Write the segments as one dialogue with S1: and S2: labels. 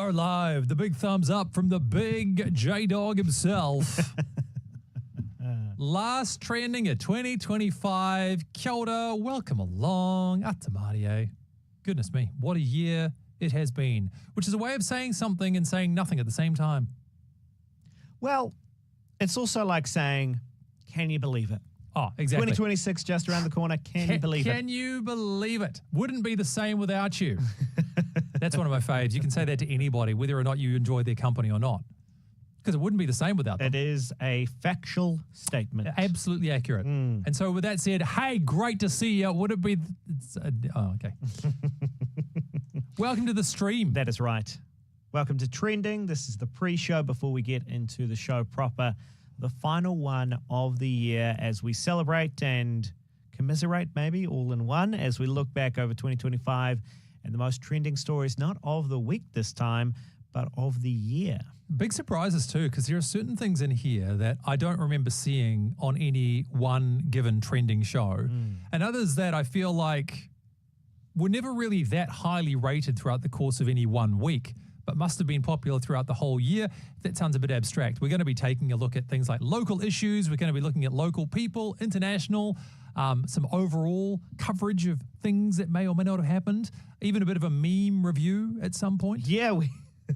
S1: are live. The big thumbs up from the big J-Dog himself. Last trending of 2025. Kia ora, welcome along. Aotearoa. Goodness me, what a year it has been. Which is a way of saying something and saying nothing at the same time.
S2: Well, it's also like saying, can you believe it?
S1: Oh, exactly.
S2: 2026 just around the corner. Can you believe it?
S1: Can you believe it? Wouldn't be the same without you. That's one of my faves. You can say that to anybody, whether or not you enjoy their company or not. Because it wouldn't be the same without them.
S2: It is a factual statement.
S1: Absolutely accurate. And so with that said, hey, great to see you. Would it be... okay. Welcome to the stream.
S2: That is right. Welcome to Trending. This is the pre-show before we get into the show proper. The final one of the year as we celebrate and commiserate maybe all in one as we look back over 2025 and the most trending stories, not of the week this time, but of the year.
S1: Big surprises too, because there are certain things in here that I don't remember seeing on any one given trending show, and others that I feel like were never really that highly rated throughout the course of any one week, but must have been popular throughout the whole year. That sounds a bit abstract. We're going to be taking a look at things like local issues. We're going to be looking at local people, international, some overall coverage of things that may or may not have happened, even a bit of a meme review at some point.
S2: Yeah,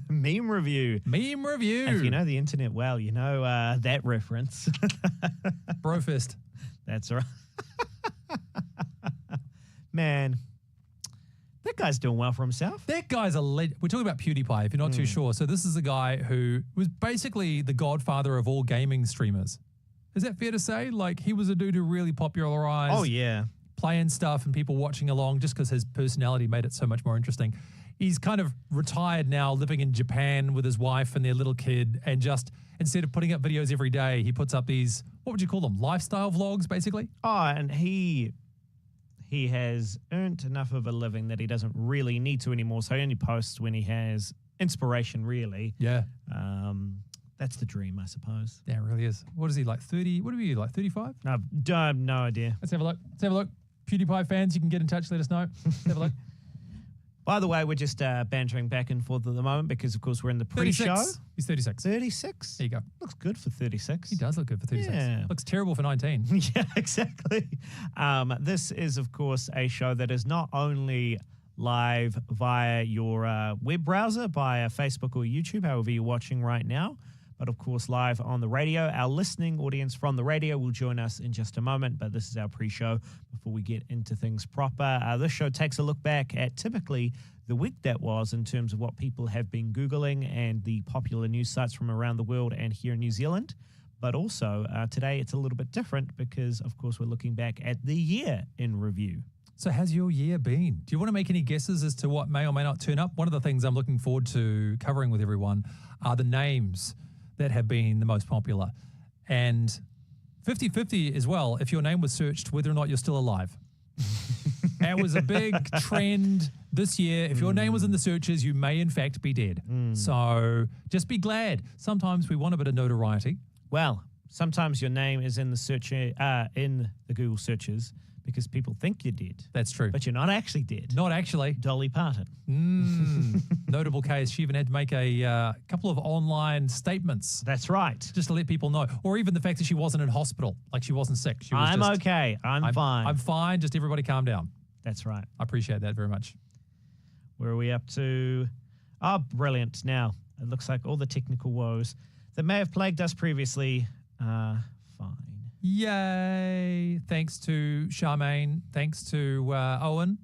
S2: meme review.
S1: Meme review.
S2: If you know the internet well, you know that reference.
S1: Brofist.
S2: That's right. Man, that guy's doing well for himself.
S1: That guy's a legend. We're talking about PewDiePie, if you're not too sure. So this is a guy who was basically the godfather of all gaming streamers. Is that fair to say? Like, he was a dude who really popularized playing stuff and people watching along just because his personality made it so much more interesting. He's kind of retired now, living in Japan with his wife and their little kid, and just instead of putting up videos every day, he puts up these, what would you call them, lifestyle vlogs, basically?
S2: Oh, and he has earned enough of a living that he doesn't really need to anymore, so he only posts when he has inspiration, really.
S1: Yeah.
S2: That's the dream, I suppose.
S1: Yeah, it really is. What is he, like 30? What are you, like 35?
S2: No, I have no idea.
S1: Let's have a look. Let's have a look. PewDiePie fans, you can get in touch, let us know. Let's have a look.
S2: By the way, we're just bantering back and forth at the moment because, of course, we're in the pre-show.
S1: 36. He's 36.
S2: 36?
S1: There you go.
S2: Looks good for 36.
S1: He does look good for 36.
S2: Yeah.
S1: Looks terrible for 19.
S2: Yeah, exactly. This is, of course, a show that is not only live via your web browser, via Facebook or YouTube, however you're watching right now, but, of course, live on the radio. Our listening audience from the radio will join us in just a moment, but this is our pre-show before we get into things proper. This show takes a look back at typically the week that was in terms of what people have been Googling and the popular news sites from around the world and here in New Zealand. But also today it's a little bit different because, of course, we're looking back at the year in review.
S1: So how's your year been? Do you want to make any guesses as to what may or may not turn up? One of the things I'm looking forward to covering with everyone are the names that have been the most popular. And 50-50 as well, if your name was searched, whether or not you're still alive. That was a big trend this year. If your name was in the searches, you may in fact be dead. So just be glad. Sometimes we want a bit of notoriety.
S2: Well, sometimes your name is in the search in the Google searches because people think you're dead.
S1: That's true.
S2: But you're not actually dead.
S1: Not actually.
S2: Dolly Parton.
S1: Notable case. She even had to make a couple of online statements.
S2: That's right.
S1: Just to let people know. Or even the fact that she wasn't in hospital. Like she wasn't sick. She was
S2: I'm okay. I'm fine.
S1: I'm fine. Just everybody calm down.
S2: That's right.
S1: I appreciate that very much.
S2: Where are we up to? Oh, brilliant. Now, it looks like all the technical woes that may have plagued us previously are fine.
S1: Yay. Thanks to Charmaine. Thanks to Owen.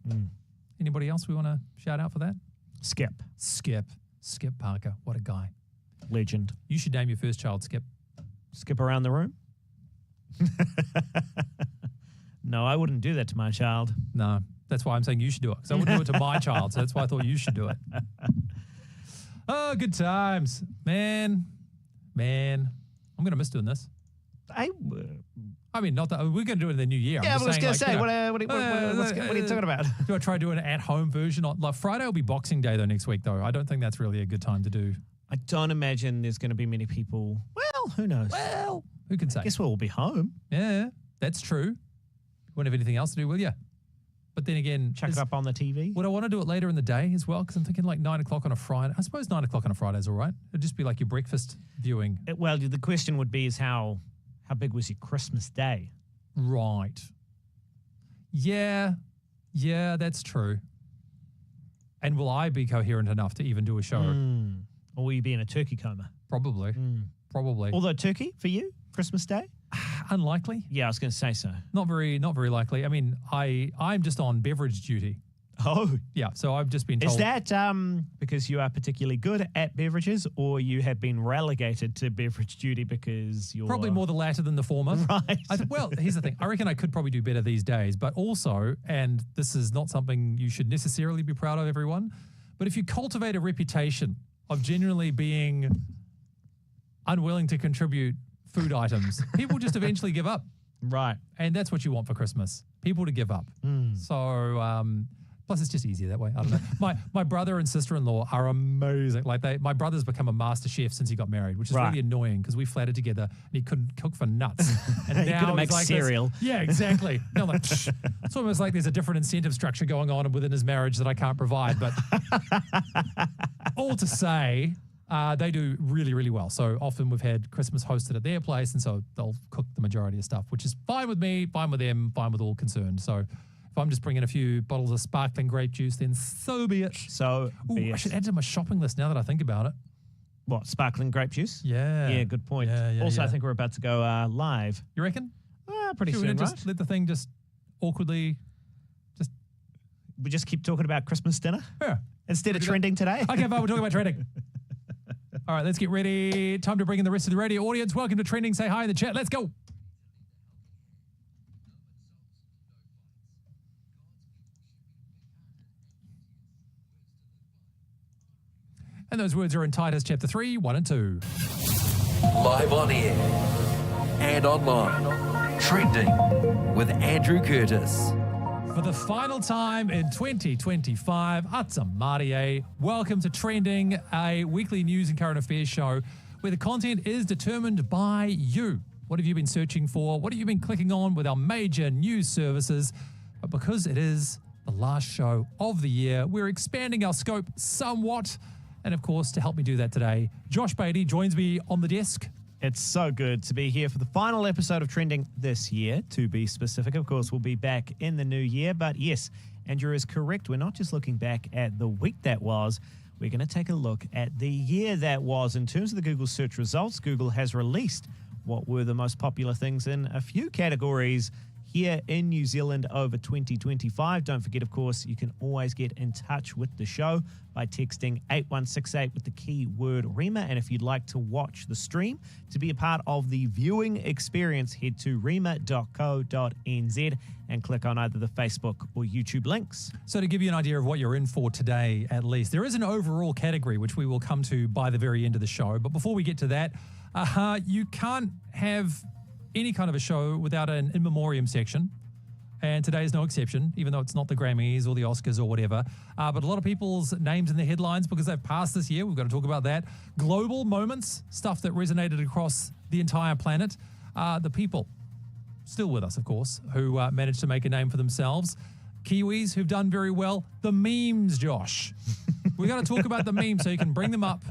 S1: Anybody else we want to shout out for that?
S2: Skip.
S1: Skip Parker. What a guy.
S2: Legend.
S1: You should name your first child Skip.
S2: Skip around the room? No, I wouldn't do that to my child.
S1: No, that's why I'm saying you should do it. Because I wouldn't do it to my child, so that's why I thought you should do it. Oh, good times. Man. I'm going to miss doing this. I mean, not that we're going to do it in the new year.
S2: Yeah, I was going to say, what are you talking about?
S1: Do I try doing an at-home version? Like Friday will be Boxing Day though next week though. I don't think that's really a good time to do.
S2: I don't imagine there's going to be many people. Well, who knows?
S1: Well, who can say?
S2: I guess we'll all be home.
S1: Yeah, that's true. You won't have anything else to do, will you? But then again,
S2: Chuck it up on the TV.
S1: would I want to do it later in the day as well? Because I'm thinking like 9 o'clock on a Friday. I suppose 9 o'clock on a Friday is all right. It'd just be like your breakfast viewing.
S2: Well, the question would be is how big was your Christmas day?
S1: Right. Yeah, that's true. And will I be coherent enough to even do a show?
S2: Or will you be in a turkey coma?
S1: Probably. Probably.
S2: Although turkey for you, Christmas day?
S1: Unlikely.
S2: Yeah, I was going to say so.
S1: Not very likely. I mean, I'm just on beverage duty.
S2: Oh.
S1: Yeah, so I've just been told.
S2: Is that because you are particularly good at beverages, or you have been relegated to beverage duty because you're...
S1: Probably more the latter than the former.
S2: Right.
S1: Well, here's the thing. I reckon I could probably do better these days, but also, and this is not something you should necessarily be proud of, everyone, but if you cultivate a reputation of genuinely being unwilling to contribute food items, people just eventually give up.
S2: Right.
S1: And that's what you want for Christmas, people to give up. So, plus it's just easier that way. I don't know. My brother and sister-in-law are amazing. Like my brother's become a master chef since he got married, which is really annoying because we flatted together and he couldn't cook for nuts. And
S2: he couldn't make cereal.
S1: Yeah, exactly. No, like, it's almost like there's a different incentive structure going on within his marriage that I can't provide. But all to say, they do really, really well. So often we've had Christmas hosted at their place, and so they'll cook the majority of stuff, which is fine with me, fine with them, fine with all concerned. So if I'm just bringing a few bottles of sparkling grape juice, then so be it. I should add to my shopping list now that I think about it.
S2: What, sparkling grape juice?
S1: Yeah.
S2: Yeah, good point. Also, I think we're about to go live.
S1: You reckon?
S2: Pretty
S1: Should
S2: soon,
S1: we
S2: right?
S1: just let the thing just awkwardly
S2: We just keep talking about Christmas dinner?
S1: Yeah.
S2: Instead of trending today?
S1: Okay, fine, we're talking about trending. All right, let's get ready. Time to bring in the rest of the radio audience. Welcome to Trending. Say hi in the chat. Let's go. And those words are in Titus chapter 3, 1 and 2.
S3: Live on air and online. Trending with Andrew Curtis.
S1: For the final time in 2025, Atsa Marie. Welcome to Trending, a weekly news and current affairs show where the content is determined by you. What have you been searching for? What have you been clicking on with our major news services? But because it is the last show of the year, we're expanding our scope somewhat. And of course, to help me do that today, Josh Beatty joins me on the desk.
S2: It's so good to be here for the final episode of Trending this year, to be specific. Of course, we'll be back in the new year. But yes, Andrew is correct. We're not just looking back at the week that was. We're going to take a look at the year that was. In terms of the Google search results, Google has released what were the most popular things in a few categories here in New Zealand over 2025. Don't forget, of course, you can always get in touch with the show by texting 8168 with the keyword REMA. And if you'd like to watch the stream, to be a part of the viewing experience, head to rema.co.nz and click on either the Facebook or YouTube links.
S1: So to give you an idea of what you're in for today, at least, there is an overall category which we will come to by the very end of the show. But before we get to that, you can't have any kind of a show without an in memoriam section. And today is no exception, even though it's not the Grammys or the Oscars or whatever. But a lot of people's names in the headlines because they've passed this year. We've got to talk about that. Global moments, stuff that resonated across the entire planet. The people, still with us, of course, who managed to make a name for themselves. Kiwis who've done very well. The memes, Josh. We've got to talk about the memes so you can bring them up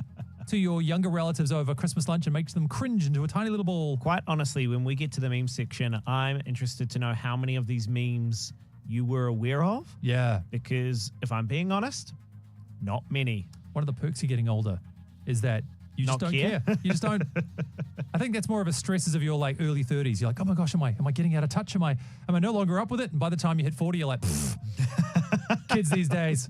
S1: to your younger relatives over Christmas lunch and makes them cringe into a tiny little ball.
S2: Quite honestly, when we get to the meme section, I'm interested to know how many of these memes you were aware of.
S1: Yeah.
S2: Because if I'm being honest, not many.
S1: One of the perks of getting older is that you just don't care. You just don't. I think that's more of a stresses of your like early 30s. You're like, oh my gosh, am I getting out of touch? Am I no longer up with it? And by the time you hit 40, you're like, kids these days.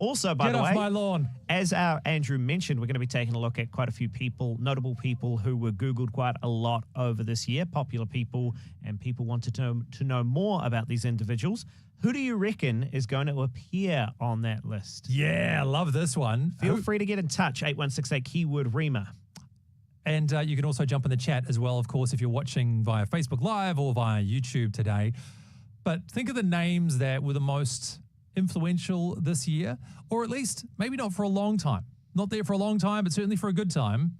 S2: Also, by the way,
S1: get off my lawn.
S2: As our Andrew mentioned, we're going to be taking a look at quite a few people, notable people who were Googled quite a lot over this year, popular people, and people wanted to know more about these individuals. Who do you reckon is going to appear on that list?
S1: Yeah, I love this one.
S2: Feel free to get in touch, 8168 keyword REMA.
S1: And you can also jump in the chat as well, of course, if you're watching via Facebook Live or via YouTube today. But think of the names that were the most influential this year, or at least maybe not for a long time. Not there for a long time, but certainly for a good time.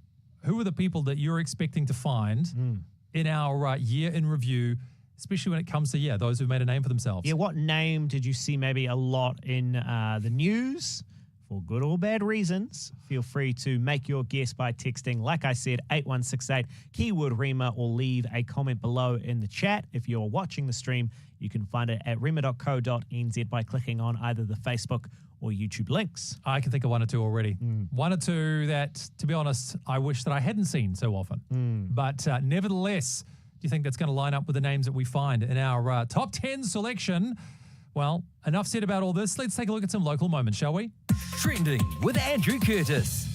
S1: Who are the people that you're expecting to find in our year in review especially when it comes to, those who've made a name for themselves.
S2: Yeah, what name did you see maybe a lot in the news for good or bad reasons? Feel free to make your guess by texting, like I said, 8168, keyword Rima, or leave a comment below in the chat. If you're watching the stream, you can find it at rima.co.nz by clicking on either the Facebook or YouTube links.
S1: I can think of one or two already. One or two that, to be honest, I wish that I hadn't seen so often. But nevertheless, do you think that's going to line up with the names that we find in our top 10 selection? Well, enough said about all this. Let's take a look at some local moments, shall we?
S3: Trending with Andrew Curtis.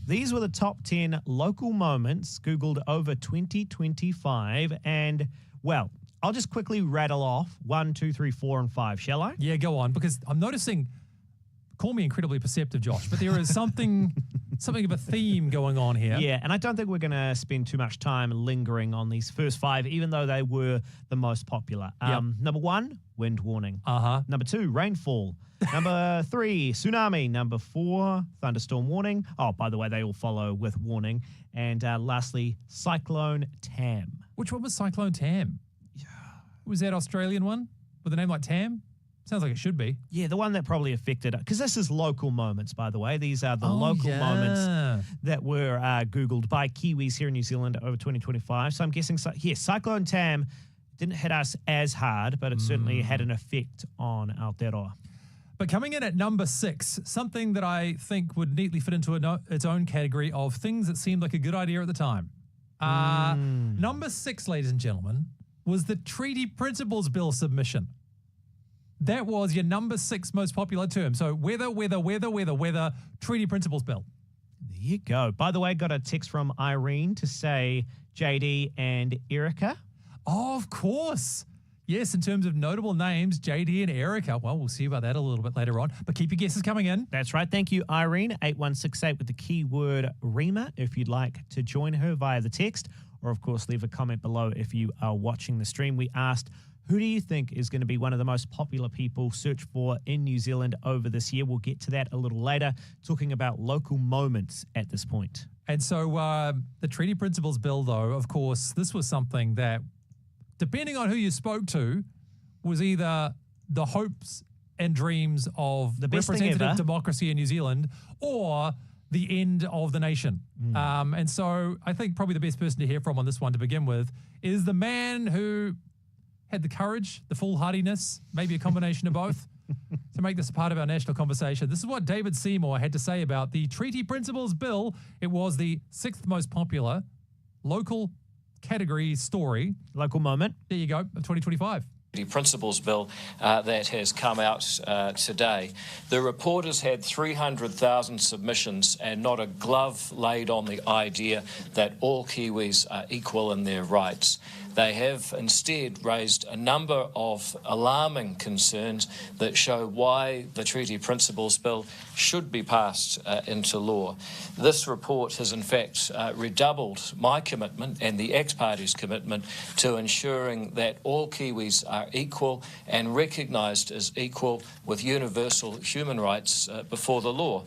S2: These were the top 10 local moments Googled over 2025. And, well, I'll just quickly rattle off 1, 2, 3, 4, and 5, shall I?
S1: Yeah, go on, because I'm noticing, call me incredibly perceptive, Josh, but there is something of a theme going on here.
S2: Yeah, and I don't think we're going to spend too much time lingering on these first 5, even though they were the most popular. Number 1, wind warning. Number 2, rainfall. Number 3, tsunami. Number 4, thunderstorm warning. Oh, by the way, they all follow with warning. And lastly, cyclone Tam.
S1: Which one was Cyclone Tam? Was that Australian one with a name like Tam? Sounds like it should be.
S2: Yeah, the one that probably affected, because this is local moments, by the way. These are the local moments that were Googled by Kiwis here in New Zealand over 2025. So I'm guessing, Cyclone Tam didn't hit us as hard, but it certainly had an effect on Aotearoa.
S1: But coming in at number 6, something that I think would neatly fit into its own category of things that seemed like a good idea at the time. Number 6, ladies and gentlemen, was the Treaty Principles Bill submission. That was your number 6 most popular term. So weather, Treaty Principles Bill.
S2: There you go. By the way, got a text from Irene to say JD and Erica.
S1: Oh, of course. Yes, in terms of notable names, JD and Erica. Well, we'll see about that a little bit later on. But keep your guesses coming in.
S2: That's right. Thank you, Irene. 8168 with the keyword Rima if you'd like to join her via the text. Or, of course, leave a comment below if you are watching the stream. We asked, who do you think is going to be one of the most popular people searched for in New Zealand over this year? We'll get to that a little later, talking about local moments at this point.
S1: And so the Treaty Principles Bill, though, of course, this was something that, depending on who you spoke to, was either the hopes and dreams of
S2: the best
S1: representative democracy in New Zealand or the end of the nation. And so I think probably the best person to hear from on this one to begin with is the man who had the courage, the foolhardiness, maybe a combination of both, to make this a part of our national conversation. This is what David Seymour had to say about the Treaty Principles Bill. It was the 6th most popular local category story.
S2: Local moment.
S1: There you go, of 2025.
S4: Principles Bill that has come out today. The reporters had 300,000 submissions and not a glove laid on the idea that all Kiwis are equal in their rights. They have instead raised a number of alarming concerns that show why the Treaty Principles Bill should be passed into law. This report has in fact redoubled my commitment and the ex-party's commitment to ensuring that all Kiwis are equal and recognised as equal with universal human rights before the law.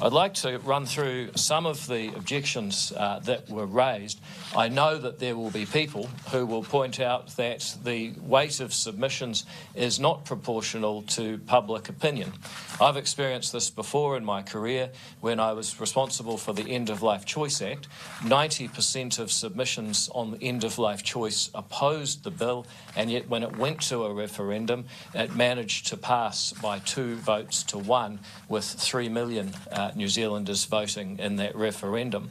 S4: I'd like to run through some of the objections that were raised. I know that there will be people who will point out that the weight of submissions is not proportional to public opinion. I've experienced this before in my career when I was responsible for the End of Life Choice Act. 90% of submissions on the End of Life Choice opposed the bill, and yet when it went to a referendum, it managed to pass by 2 votes to 1, with 3 million New Zealanders voting in that referendum.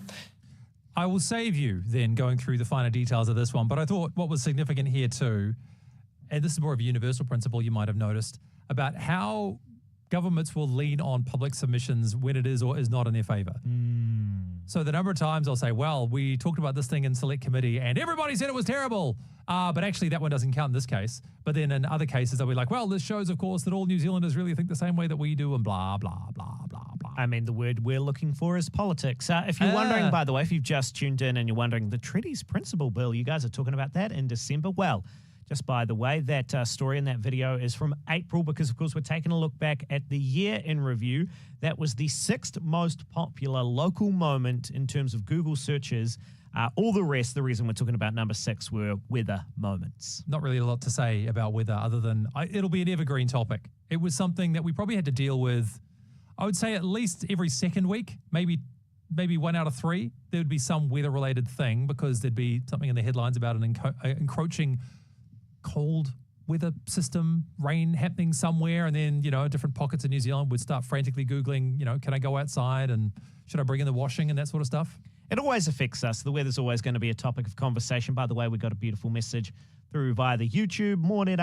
S1: I will save you then going through the finer details of this one, but I thought what was significant here too, and this is more of a universal principle you might have noticed, about how governments will lean on public submissions when it is or is not in their favour. So the number of times I'll say, well, we talked about this thing in select committee and everybody said it was terrible, but actually that one doesn't count in this case. But then in other cases they'll be like, well, this shows, of course, that all New Zealanders really think the same way that we do and blah, blah, blah, blah, blah.
S2: I mean, the word we're looking for is politics. If you're wondering, by the way, if you've just tuned in and you're wondering, the Treaties Principle Bill, you guys are talking about that in December. Well, just by the way, that story in that video is from April because, of course, we're taking a look back at the year in review. That was the 6th most popular local moment in terms of Google searches All the rest, the reason we're talking about number 6 were weather moments.
S1: Not really a lot to say about weather other than it'll be an evergreen topic. It was something that we probably had to deal with, I would say at least every second week, maybe 1 out of 3, there would be some weather-related thing because there'd be something in the headlines about an encroaching cold weather system, rain happening somewhere, and then, different pockets of New Zealand would start frantically Googling, can I go outside and should I bring in the washing and that sort of stuff?
S2: It always affects us. The weather's always going to be a topic of conversation. By the way, we got a beautiful message through via the YouTube. Morning,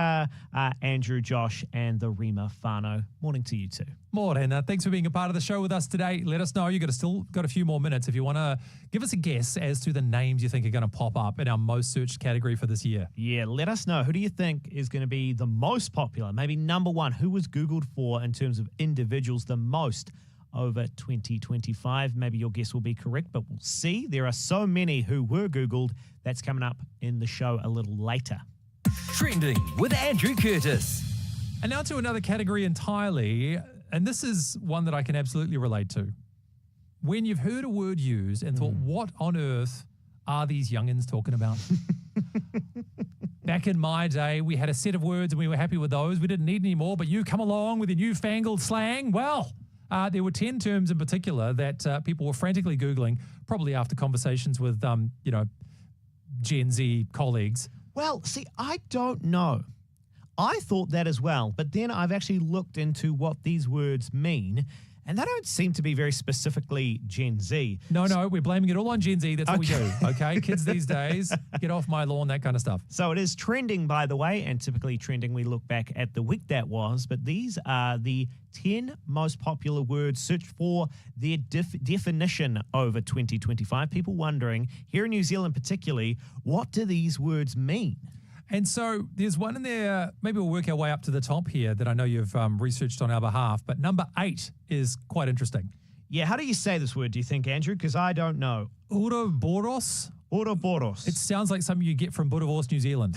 S2: Andrew, Josh, and the Rima whānau. Morning to you too.
S1: Morning. Thanks for being a part of the show with us today. Let us know. You've still got a few more minutes if you want to give us a guess as to the names you think are going to pop up in our most searched category for this year.
S2: Yeah, let us know. Who do you think is going to be the most popular? Maybe number 1. Who was Googled for in terms of individuals the most over 2025? Maybe your guess will be correct, but we'll see. There are so many who were Googled. That's coming up in the show a little later.
S3: Trending with Andrew Curtis.
S1: And now to another category entirely, and this is one that I can absolutely relate to. When you've heard a word used and thought, what on earth are these youngins talking about? Back in my day, we had a set of words and we were happy with those. We didn't need any more, but you come along with your newfangled slang. Well, there were 10 terms in particular that people were frantically Googling, probably after conversations with, Gen Z colleagues.
S2: Well, see, I don't know. I thought that as well, but then I've actually looked into what these words mean, and they don't seem to be very specifically Gen Z.
S1: No, we're blaming it all on Gen Z. That's what we do, okay? Kids these days, get off my lawn, that kind of stuff.
S2: So it is trending, by the way, and typically trending, we look back at the week that was, but these are the 10 most popular words searched for their definition over 2025. People wondering, here in New Zealand particularly, what do these words mean?
S1: And so there's one in there, maybe we'll work our way up to the top here that I know you've researched on our behalf, but number 8 is quite interesting.
S2: Yeah, how do you say this word, do you think, Andrew? Because I don't know.
S1: Ouroboros?
S2: Ouroboros.
S1: It sounds like something you get from Boerewors, New Zealand.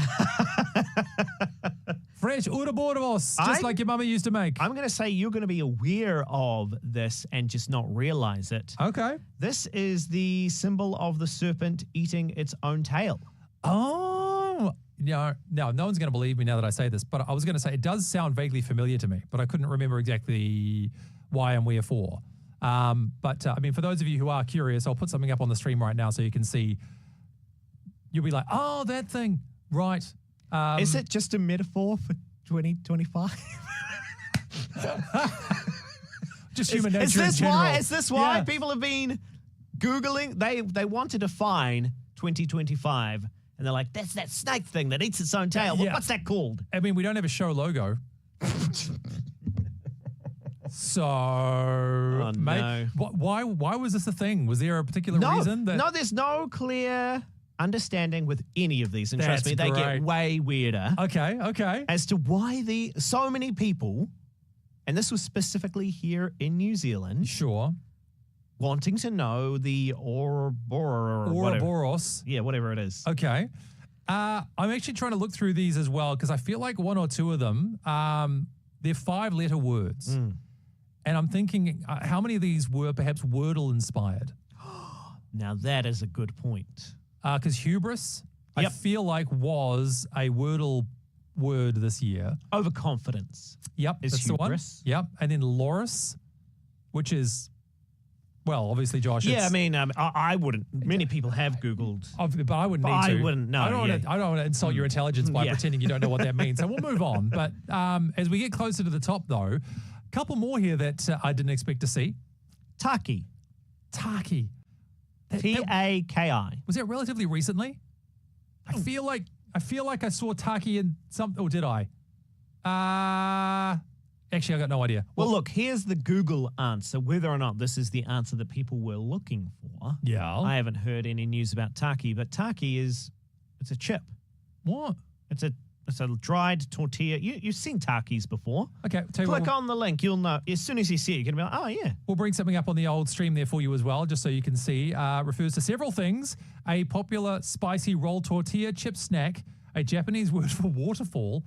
S1: Fresh Ouroboros, just like your mama used to make.
S2: I'm going to say you're going to be aware of this and just not realize it.
S1: Okay.
S2: This is the symbol of the serpent eating its own tail.
S1: Oh, no one's going to believe me now that I say this, but I was going to say it does sound vaguely familiar to me, but I couldn't remember exactly why and wherefore. But for those of you who are curious, I'll put something up on the stream right now so you can see. You'll be like, oh, that thing. Right.
S2: Is it just a metaphor for 2025?
S1: Just human nature in general.
S2: Is this why people have been Googling? They want to define 2025, and they're like, that's that snake thing that eats its own tail.
S1: Yeah.
S2: What's that called?
S1: We don't have a show logo. So,
S2: no.
S1: Why was this a thing? Was there a particular reason?
S2: No, there's no clear understanding with any of these. And
S1: That's
S2: trust me, they
S1: great.
S2: get way weirder.
S1: Okay.
S2: As to why so many people, and this was specifically here in New Zealand,
S1: Sure.
S2: wanting to know the
S1: Ouroboros.
S2: Yeah, whatever it is.
S1: Okay. I'm actually trying to look through these as well because I feel like one or two of them, they're 5-letter words. And I'm thinking how many of these were perhaps Wordle inspired?
S2: Now that is a good point.
S1: Because hubris, I feel like was a Wordle word this year.
S2: Overconfidence.
S1: Yep,
S2: is
S1: that's
S2: hubris.
S1: The one. Yep, and then loris, which is, well, obviously, Josh.
S2: Yeah, I wouldn't. Many people have Googled.
S1: But I wouldn't need to.
S2: I wouldn't know.
S1: I don't want to insult your intelligence by pretending you don't know what that means. So we'll move on. But as we get closer to the top, though, a couple more here that I didn't expect to see.
S2: Taki.
S1: Taki.
S2: Taki.
S1: Was that relatively recently? I feel like I saw Taki in something. Or did I? Actually, I got no idea.
S2: Well, look, here's the Google answer. Whether or not this is the answer that people were looking for.
S1: Yeah.
S2: I haven't heard any news about Taki, but Taki it's a chip.
S1: What?
S2: It's a dried tortilla. You've seen Takis before.
S1: Okay.
S2: Click on the link. You'll know. As soon as you see it, you're going to be like, oh, yeah.
S1: We'll bring something up on the old stream there for you as well, just so you can see. Refers to several things. A popular spicy roll tortilla chip snack, a Japanese word for waterfall,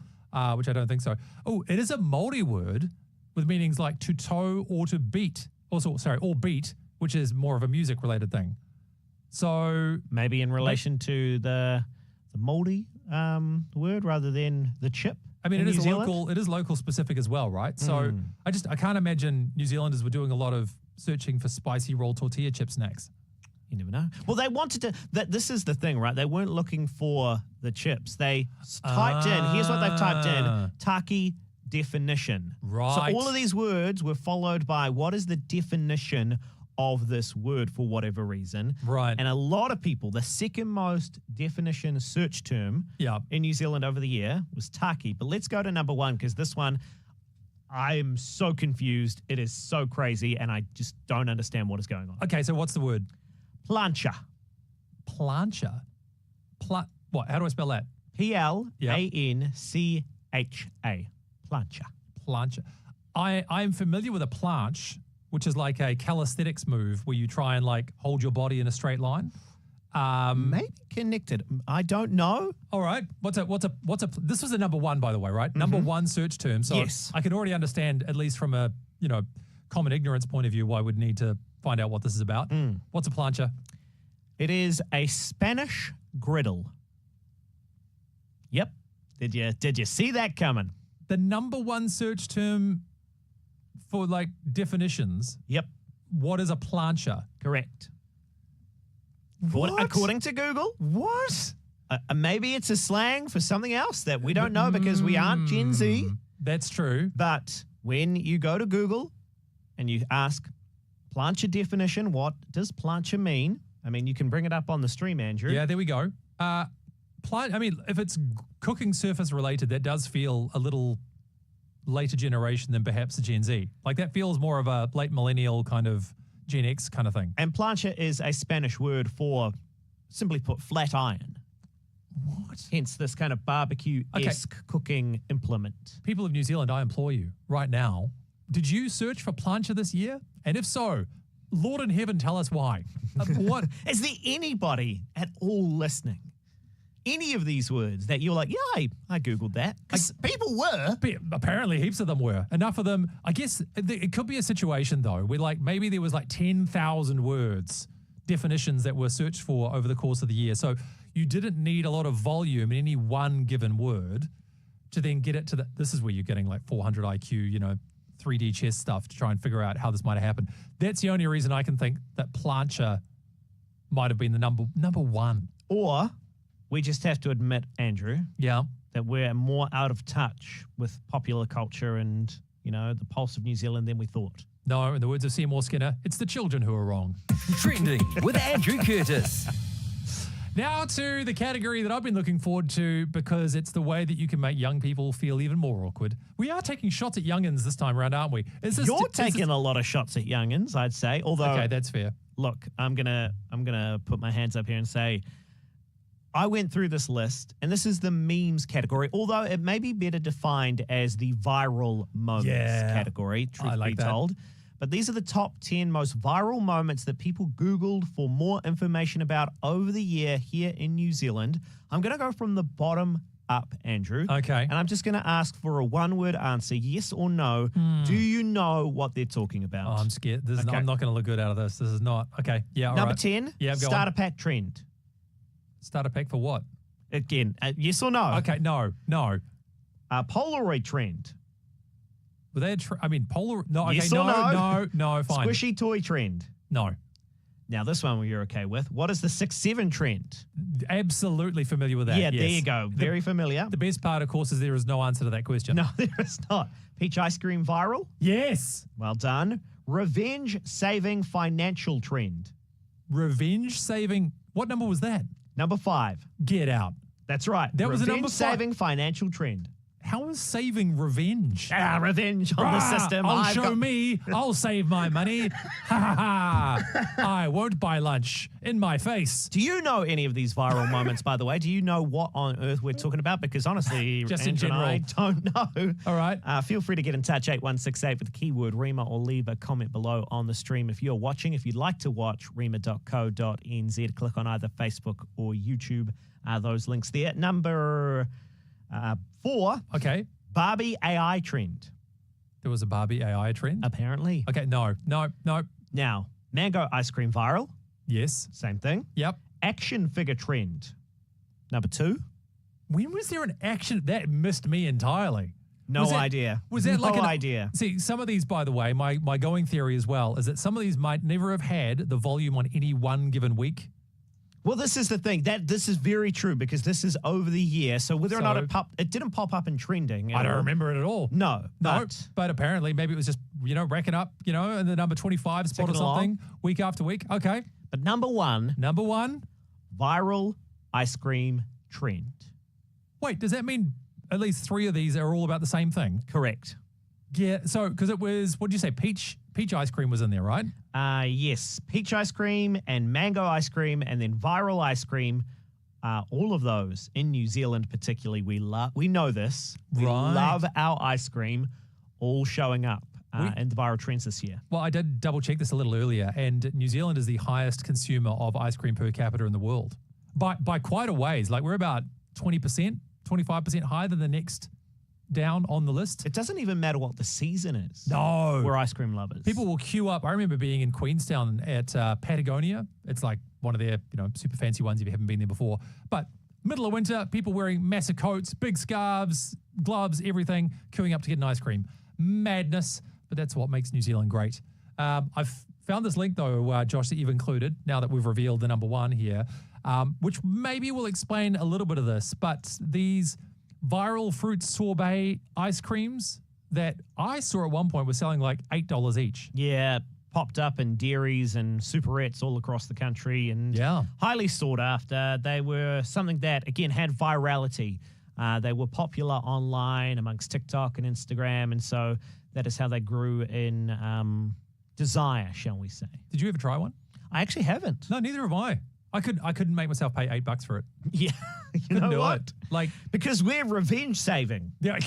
S1: which I don't think so. Oh, it is a Māori word with meanings like to toe or to beat. Also, sorry, or beat, which is more of a music-related thing. So
S2: Maybe in relation to the mouldy word rather than the chip.
S1: I mean,
S2: in
S1: it is
S2: New Zealand?
S1: local. It is local specific as well, right? So I can't imagine New Zealanders were doing a lot of searching for spicy roll tortilla chip snacks.
S2: You never know. Well, they wanted to. This is the thing, right? They weren't looking for the chips. They typed in. Here's what they've typed in: Taki definition.
S1: Right.
S2: So all of these words were followed by what is the definition of this word for whatever reason.
S1: Right.
S2: And a lot of people, the second most definition search term in New Zealand over the year was Taki. But let's go to number one because this one, I'm so confused. It is so crazy, and I just don't understand what is going on.
S1: Okay, so what's the word?
S2: Plancha.
S1: Plancha. What? How do I spell that?
S2: Plancha. Plancha.
S1: Plancha. I'm familiar with a planche, which is like a calisthenics move where you try and like hold your body in a straight line.
S2: Maybe connected. I don't know.
S1: All right. What's a? This was the number one, by the way, right? Number one search term. So
S2: Yes.
S1: I can already understand, at least from a common ignorance point of view, why we'd need to find out what this is about. What's a plancha?
S2: It is a Spanish griddle. Yep. Did you see that coming?
S1: The number one search term for like definitions.
S2: Yep.
S1: What is a plancha?
S2: Correct.
S1: What?
S2: According to Google. What? Maybe it's a slang for something else that we don't know because we aren't Gen Z.
S1: That's true.
S2: But when you go to Google and you ask plancha definition, what does plancha mean? I mean, you can bring it up on the stream, Andrew.
S1: Yeah, there we go. If it's cooking surface related, that does feel a little later generation than perhaps the Gen Z. Like that feels more of a late millennial kind of Gen X kind of thing.
S2: And plancha is a Spanish word for, simply put, flat iron.
S1: What?
S2: Hence this kind of barbecue-esque cooking implement.
S1: People of New Zealand, I implore you right now, did you search for plancha this year? And if so, Lord in heaven, tell us why. What?
S2: Is there anybody at all listening? Any of these words that you're like, yeah, I Googled that. Because people were.
S1: Apparently heaps of them were. Enough of them. I guess it could be a situation though where like maybe there was like 10,000 words, definitions that were searched for over the course of the year. So you didn't need a lot of volume in any one given word to then get it to this is where you're getting like 400 IQ, 3D chess stuff to try and figure out how this might have happened. That's the only reason I can think that plancha might have been the number one.
S2: Or we just have to admit, Andrew, that we're more out of touch with popular culture and, the pulse of New Zealand than we thought.
S1: No, in the words of Seymour Skinner, it's the children who are wrong.
S3: Trending with Andrew Curtis.
S1: Now to the category that I've been looking forward to because it's the way that you can make young people feel even more awkward. We are taking shots at youngins this time around, aren't we?
S2: You're taking a lot of shots at youngins, I'd say. Although,
S1: okay, that's fair.
S2: Look, I'm gonna put my hands up here and say, I went through this list, and this is the memes category, although it may be better defined as the viral moments category, truth be told. But these are the top 10 most viral moments that people Googled for more information about over the year here in New Zealand. I'm going to go from the bottom up, Andrew.
S1: Okay.
S2: And I'm just going to ask for a one-word answer, yes or no. Do you know what they're talking about?
S1: Oh, I'm scared. I'm not going to look good out of this. This is not. Okay. Yeah, all
S2: Number
S1: right.
S2: 10,
S1: Yeah, go
S2: starter
S1: on.
S2: pack trend.
S1: Starter pack for what?
S2: Again, yes or no?
S1: Okay, no.
S2: Polaroid trend.
S1: Were they Polar? No, okay,
S2: Yes or
S1: no, fine.
S2: Squishy toy trend.
S1: No.
S2: Now, this one you're okay with. What is the 6-7 trend?
S1: Absolutely familiar with that.
S2: Yeah,
S1: yes.
S2: there you go. Very familiar.
S1: The best part, of course, is there is no answer to that question.
S2: No, there is not. Peach ice cream viral?
S1: Yes.
S2: Well done. Revenge saving financial trend.
S1: Revenge saving. What number was that?
S2: Number 5.
S1: Get out.
S2: That's right.
S1: That was a number 5.
S2: Saving financial trend.
S1: How is saving revenge?
S2: Revenge on the system.
S1: I'll save my money. Ha ha ha. I won't buy lunch. In my face.
S2: Do you know any of these viral moments, by the way? Do you know what on earth we're talking about? Because honestly,
S1: just
S2: Andrew
S1: in general,
S2: I don't know.
S1: All right.
S2: Feel free to get in touch, 8168 with the keyword Rima, or leave a comment below on the stream. If you're watching, if you'd like to watch, rima.co.nz. Click on either Facebook or YouTube. Those links there. Number 4.
S1: Okay.
S2: Barbie AI trend.
S1: There was a Barbie AI trend?
S2: Apparently.
S1: Okay, no.
S2: Now, mango ice cream viral.
S1: Yes.
S2: Same thing.
S1: Yep.
S2: Action figure trend. Number 2.
S1: When was there an action? That missed me entirely.
S2: No
S1: Was that-
S2: idea.
S1: Was that
S2: no
S1: like an
S2: idea?
S1: See, some of these, by the way, my going theory as well is that some of these might never have had the volume on any one given week.
S2: Well, this is the thing. This is very true because this is over the year. So whether or not
S1: So-
S2: it didn't pop up in trending.
S1: I
S2: at
S1: don't
S2: all.
S1: remember it at all.
S2: No,
S1: No, but apparently maybe it was just, racking up, in the number 25 spot or
S2: Ticking along.
S1: something week after week. Okay.
S2: But number 1,
S1: Number 1.
S2: viral ice cream trend.
S1: Wait, does that mean at least 3 of these are all about the same thing?
S2: Correct.
S1: Yeah. So, because it was, what did you say? Peach ice cream was in there, right?
S2: Yes, peach ice cream and mango ice cream and then viral ice cream. All of those in New Zealand particularly, we know this. We
S1: Right.
S2: love our ice cream all showing up in the viral trends this year.
S1: Well, I did double check this a little earlier, and New Zealand is the highest consumer of ice cream per capita in the world by quite a ways. Like we're about 20%, 25% higher than the next down on the list.
S2: It doesn't even matter what the season is.
S1: No.
S2: We're ice cream lovers.
S1: People will queue up. I remember being in Queenstown at Patagonia. It's like one of their, super fancy ones if you haven't been there before. But middle of winter, people wearing massive coats, big scarves, gloves, everything, queuing up to get an ice cream. Madness, but that's what makes New Zealand great. I've found this link, though, Josh, that you've included, now that we've revealed the number 1 here, which maybe will explain a little bit of this. But these viral fruit sorbet ice creams that I saw at one point were selling like $8 each.
S2: Yeah, popped up in dairies and superettes all across the country and
S1: Yeah.
S2: highly sought after. They were something that, again, had virality. They were popular online amongst TikTok and Instagram, and so that is how they grew in desire, shall we say.
S1: Did you ever try one?
S2: I actually haven't.
S1: No, neither have I. I couldn't make myself pay $8 for it.
S2: Yeah, you
S1: Couldn't
S2: know
S1: do
S2: what?
S1: it. Like,
S2: Because we're revenge saving.
S1: yeah.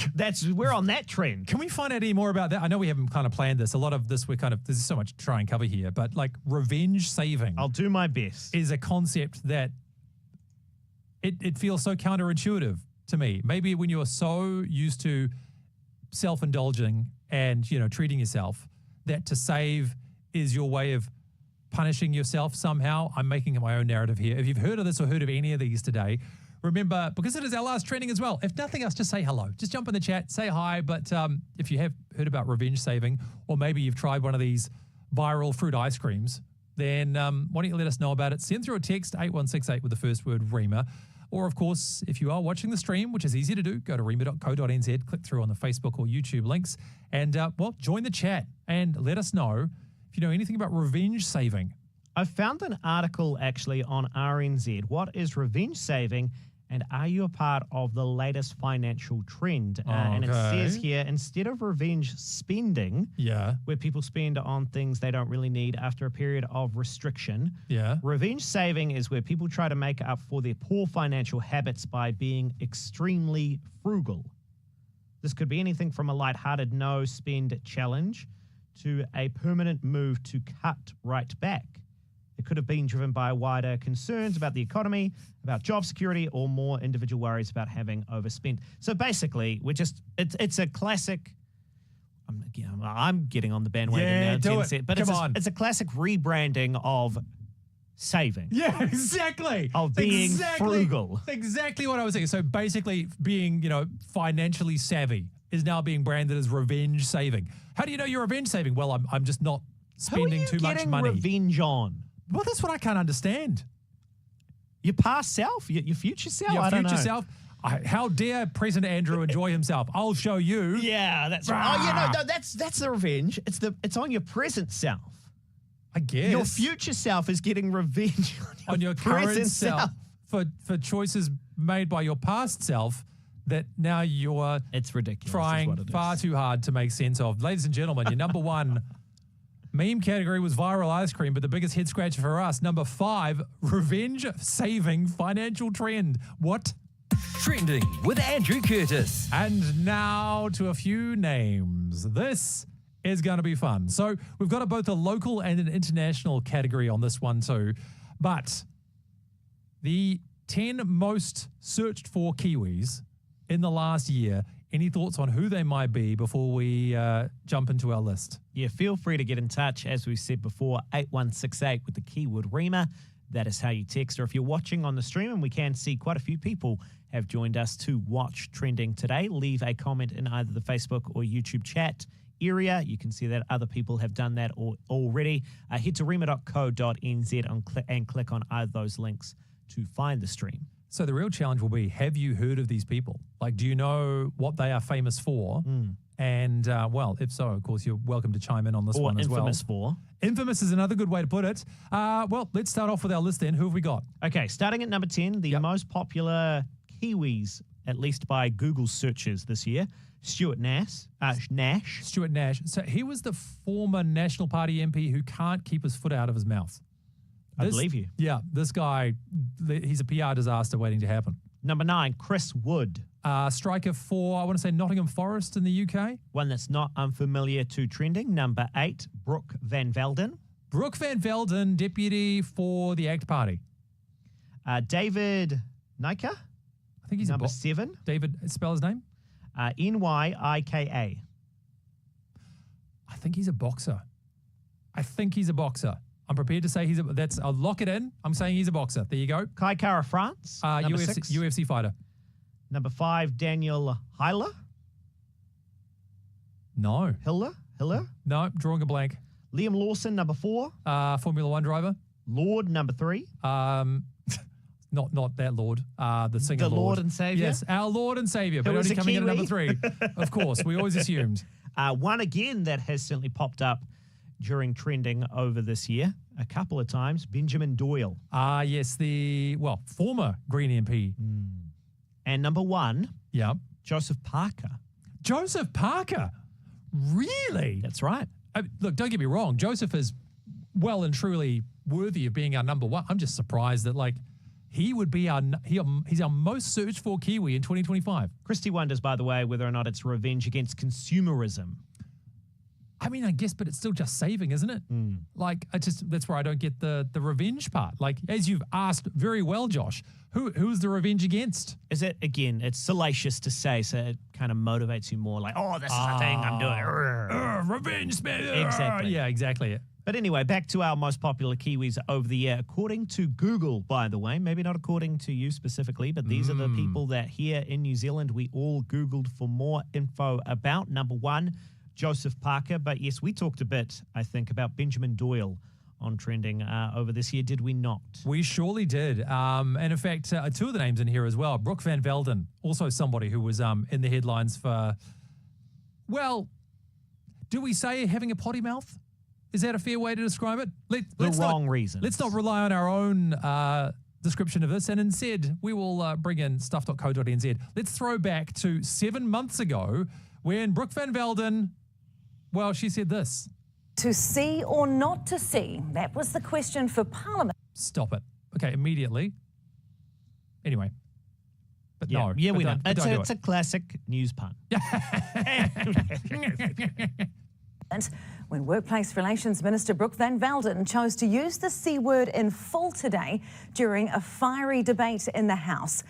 S2: We're on that trend.
S1: Can we find out any more about that? I know we haven't kind of planned this. A lot of this there's so much to try and cover here, but like revenge saving
S2: I'll do my best.
S1: is a concept that it feels so counterintuitive to me. Maybe when you're so used to self-indulging and, treating yourself, that to save is your way of punishing yourself somehow. I'm making my own narrative here. If you've heard of this or heard of any of these today, remember, because it is our last trending as well, if nothing else, just say hello. Just jump in the chat, say hi. But if you have heard about revenge saving, or maybe you've tried one of these viral fruit ice creams, then why don't you let us know about it? Send through a text, 8168 with the first word REMA. Or, of course, if you are watching the stream, which is easy to do, go to rema.co.nz, click through on the Facebook or YouTube links, and, join the chat and let us know if you know anything about revenge saving.
S2: I found an article actually on RNZ. What is revenge saving, and are you a part of the latest financial trend? And it says here, instead of revenge spending,
S1: Yeah.
S2: where people spend on things they don't really need after a period of restriction,
S1: Yeah.
S2: revenge saving is where people try to make up for their poor financial habits by being extremely frugal. This could be anything from a lighthearted no-spend challenge to a permanent move to cut right back. It could have been driven by wider concerns about the economy, about job security, or more individual worries about having overspent. So basically, it's a classic. I'm getting on the bandwagon
S1: Yeah,
S2: now.
S1: do
S2: Jen
S1: it.
S2: said, but
S1: Come on.
S2: it's a classic rebranding of saving.
S1: Yeah, exactly.
S2: Of being frugal.
S1: Exactly what I was saying. So basically being, financially savvy is now being branded as revenge saving. How do you know you're revenge saving? Well, I'm just not spending too much money.
S2: Revenge on?
S1: Well, that's what I can't understand.
S2: Your past self? Your future self?
S1: Your
S2: I don't
S1: future
S2: know.
S1: self. How dare present Andrew enjoy himself? I'll show you.
S2: Yeah, that's right. Oh, yeah, no, that's the revenge. It's on your present self.
S1: I guess.
S2: Your future self is getting revenge
S1: on your current
S2: present
S1: self for choices made by your past self that now you're
S2: It's ridiculous.
S1: trying far too hard to make sense of. Ladies and gentlemen, your number 1 meme category was viral ice cream, but the biggest head scratcher for us, number 5, revenge saving financial trend. What?
S3: Trending with Andrew Curtis.
S1: And now to a few names. This is going to be fun. So we've got both a local and an international category on this one too. But the 10 most searched for Kiwis in the last year Any thoughts on who they might be before we jump into our list?
S2: Yeah, feel free to get in touch, as we said before, 8168 with the keyword Rima. That is how you text. Or if you're watching on the stream, and we can see quite a few people have joined us to watch Trending today, leave a comment in either the Facebook or YouTube chat area. You can see that other people have done that already. Head to rima.co.nz and click on either of those links to find the stream.
S1: So the real challenge will be, have you heard of these people? Like, do you know what they are famous for? And, well, if so, of course, you're welcome to chime in on this one as well.
S2: Or infamous for.
S1: Infamous is another good way to put it. Well, let's start off with our list then. Who have we got?
S2: Okay, starting at number 10, the most popular Kiwis, at least by Google searches this year, Stuart Nash.
S1: Stuart Nash. So he was the former National Party MP who can't keep his foot out of his mouth.
S2: I believe you.
S1: Yeah, this guy, he's a PR disaster waiting to happen.
S2: Number 9, Chris Wood.
S1: Striker for, I want to say, Nottingham Forest in the UK.
S2: One that's not unfamiliar to Trending. Number 8, Brooke Van Velden.
S1: Brooke Van Velden, deputy for the ACT Party.
S2: David Nika.
S1: I think he's
S2: number 7.
S1: David, spell his name?
S2: Nyika.
S1: I think he's a boxer. I'm prepared to say I'll lock it in. I'm saying he's a boxer. There you go.
S2: Kai Kara France. Number 6.
S1: UFC fighter.
S2: Number 5, Daniel Hiller.
S1: No.
S2: Hiller?
S1: No, drawing a blank.
S2: Liam Lawson, number 4.
S1: Formula One driver.
S2: Lord, number 3.
S1: Not that Lord, the singer
S2: The Lord and Saviour?
S1: Yes, our Lord and Saviour, but
S2: Who
S1: only
S2: is a
S1: coming in at
S2: Kiwi?
S1: number 3. Of course, we always assumed.
S2: One again that has certainly popped up during Trending over this year a couple of times, Benjamin Doyle.
S1: Yes, former Green MP.
S2: And number 1,
S1: Joseph Parker. Joseph Parker? Really?
S2: That's right.
S1: Look, don't get me wrong. Joseph is well and truly worthy of being our number 1. I'm just surprised that, he would be he's our most searched for Kiwi in 2025.
S2: Christy wonders, by the way, whether or not it's revenge against consumerism.
S1: I mean, I guess, but it's still just saving, isn't it? That's where I don't get the revenge part. As you've asked very well, Josh, who's the revenge against?
S2: Is it, again, it's salacious to say, so it kind of motivates you more this is the thing I'm doing.
S1: Revenge, man.
S2: Exactly.
S1: Yeah, exactly.
S2: But anyway, back to our most popular Kiwis over the year. According to Google, by the way, maybe not according to you specifically, but these are the people that here in New Zealand we all Googled for more info about. Number 1, Joseph Parker. But yes, we talked a bit, I think, about Benjamin Doyle on Trending over this year, did we not?
S1: We surely did. And in fact, 2 of the names in here as well. Brooke Van Velden, also somebody who was in the headlines for, well, do we say having a potty mouth? Is that a fair way to describe it?
S2: Let's wrong reasons.
S1: Let's not rely on our own description of this, and instead we will bring in stuff.co.nz. Let's throw back to 7 months ago when Brooke Van Velden, well, she said this.
S5: To see or not to see? That was the question for Parliament.
S1: Stop it. Okay, immediately. Anyway. But no.
S2: Yeah, we know.
S1: It's
S2: a classic news pun.
S5: When Workplace Relations Minister Brooke Van Velden chose to use the C word in full today during a fiery debate in the House.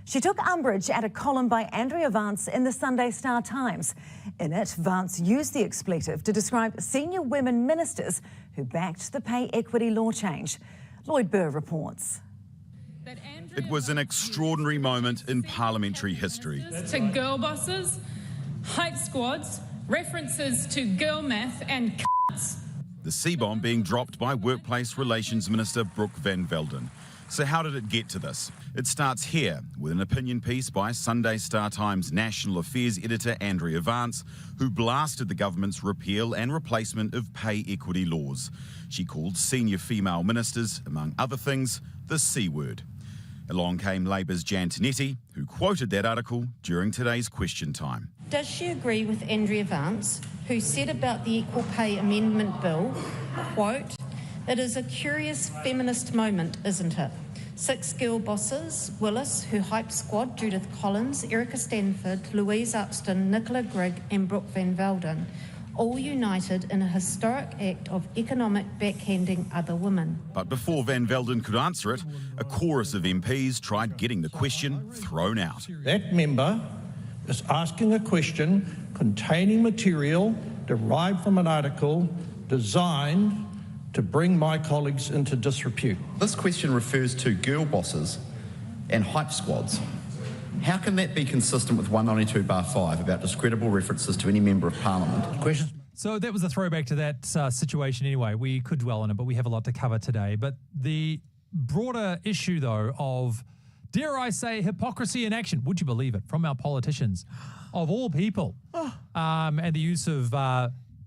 S5: She took umbrage at a column by Andrea Vance in the Sunday Star Times. In it, Vance used the expletive to describe senior women ministers who backed the pay equity law change. Lloyd Burr reports.
S6: It was an extraordinary moment in parliamentary history.
S7: To girl bosses, hype squads, references to girl math and c***s.
S6: The C-bomb being dropped by Workplace Relations Minister Brooke Van Velden. So how did it get to this? It starts here with an opinion piece by Sunday Star Times National Affairs editor Andrea Vance, who blasted the government's repeal and replacement of pay equity laws. She called senior female ministers, among other things, the C word. Along came Labour's Jan Tinetti, who quoted that article during today's question time.
S8: Does she agree with Andrea Vance, who said about the Equal Pay Amendment Bill, quote, "It is a curious feminist moment, isn't it? 6 girl bosses, Willis, who hyped squad, Judith Collins, Erica Stanford, Louise Upston, Nicola Grigg and Brooke Van Velden, all united in a historic act of economic backhanding other women."
S6: But before Van Velden could answer it, a chorus of MPs tried getting the question thrown out.
S9: That member is asking a question containing material derived from an article designed to bring my colleagues into disrepute.
S10: This question refers to girl bosses and hype squads. How can that be consistent with 192(5) about discreditable references to any member of Parliament?
S9: Questions?
S1: So that was a throwback to that situation anyway. We could dwell on it, but we have a lot to cover today. But the broader issue, though, of, dare I say, hypocrisy in action, would you believe it, from our politicians, of all people, and the use of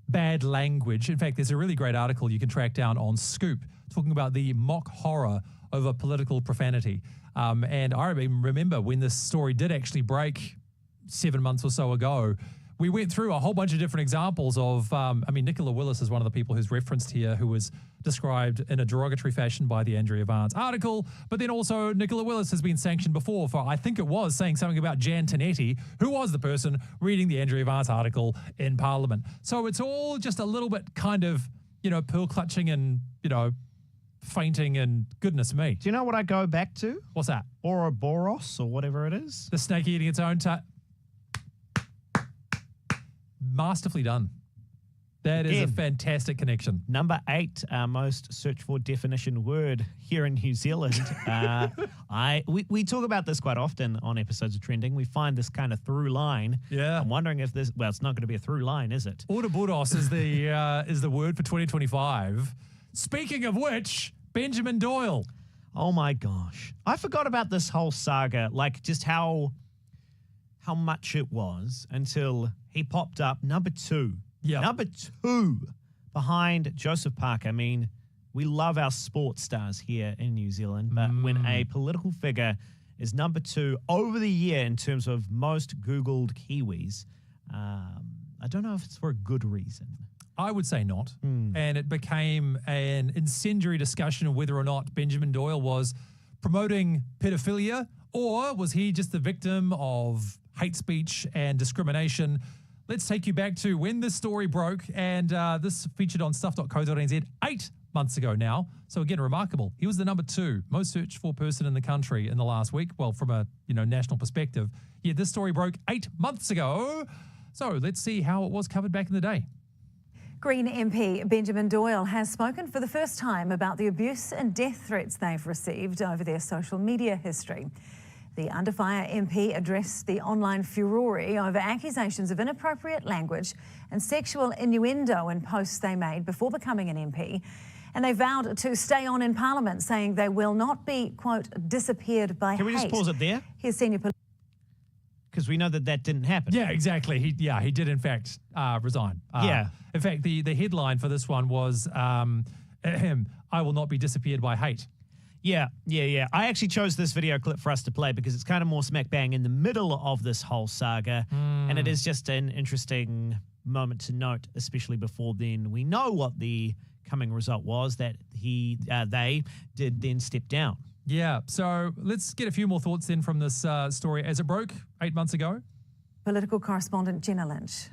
S1: bad language. In fact, there's a really great article you can track down on Scoop talking about the mock horror over political profanity. And I remember when this story did actually break 7 months or so ago, we went through a whole bunch of different examples of, Nicola Willis is one of the people who's referenced here, who was described in a derogatory fashion by the Andrea Vance article, but then also Nicola Willis has been sanctioned before for, I think it was, saying something about Jan Tinetti, who was the person reading the Andrea Vance article in Parliament. So it's all just a little bit kind of, pearl clutching and, fainting and goodness me.
S2: Do you know what I go back to?
S1: What's that?
S2: Ouroboros or whatever it is.
S1: The snake eating its own masterfully done. That is a fantastic connection.
S2: Number 8, our most searched for definition word here in New Zealand. We talk about this quite often on episodes of Trending. We find this kind of through line.
S1: Yeah.
S2: I'm wondering if this, it's not going to be a through line, is it?
S1: Ouroboros is the word for 2025. Speaking of which, Benjamin Doyle.
S2: Oh my gosh. I forgot about this whole saga, like just how much it was until he popped up number 2.
S1: Yeah.
S2: Number 2 behind Joseph Parker. I mean, we love our sports stars here in New Zealand, but when a political figure is number 2 over the year in terms of most Googled Kiwis, I don't know if it's for a good reason.
S1: I would say not. And it became an incendiary discussion of whether or not Benjamin Doyle was promoting pedophilia, or was he just the victim of hate speech and discrimination. Let's take you back to when this story broke, and this featured on stuff.co.nz 8 months ago now. So again, remarkable. He was the number 2 most searched for person in the country in the last week. Well, from a national perspective. Yeah, this story broke 8 months ago. So let's see how it was covered back in the day.
S5: Green MP Benjamin Doyle has spoken for the first time about the abuse and death threats they've received over their social media history. The Under Fire MP addressed the online furore over accusations of inappropriate language and sexual innuendo in posts they made before becoming an MP. And they vowed to stay on in Parliament, saying they will not be, quote, disappeared by hate.
S2: Can we just pause it there?
S5: Here's senior...
S2: Because we know that didn't happen.
S1: Yeah, exactly. He did, in fact, resign. In fact, the headline for this one was, I will not be disappeared by hate.
S2: Yeah. I actually chose this video clip for us to play because it's kind of more smack bang in the middle of this whole saga. And it is just an interesting moment to note, especially before then we know what the coming result was, that they did then step down.
S1: Yeah, so let's get a few more thoughts then from this story as it broke 8 months ago.
S5: Political correspondent Jenna Lynch.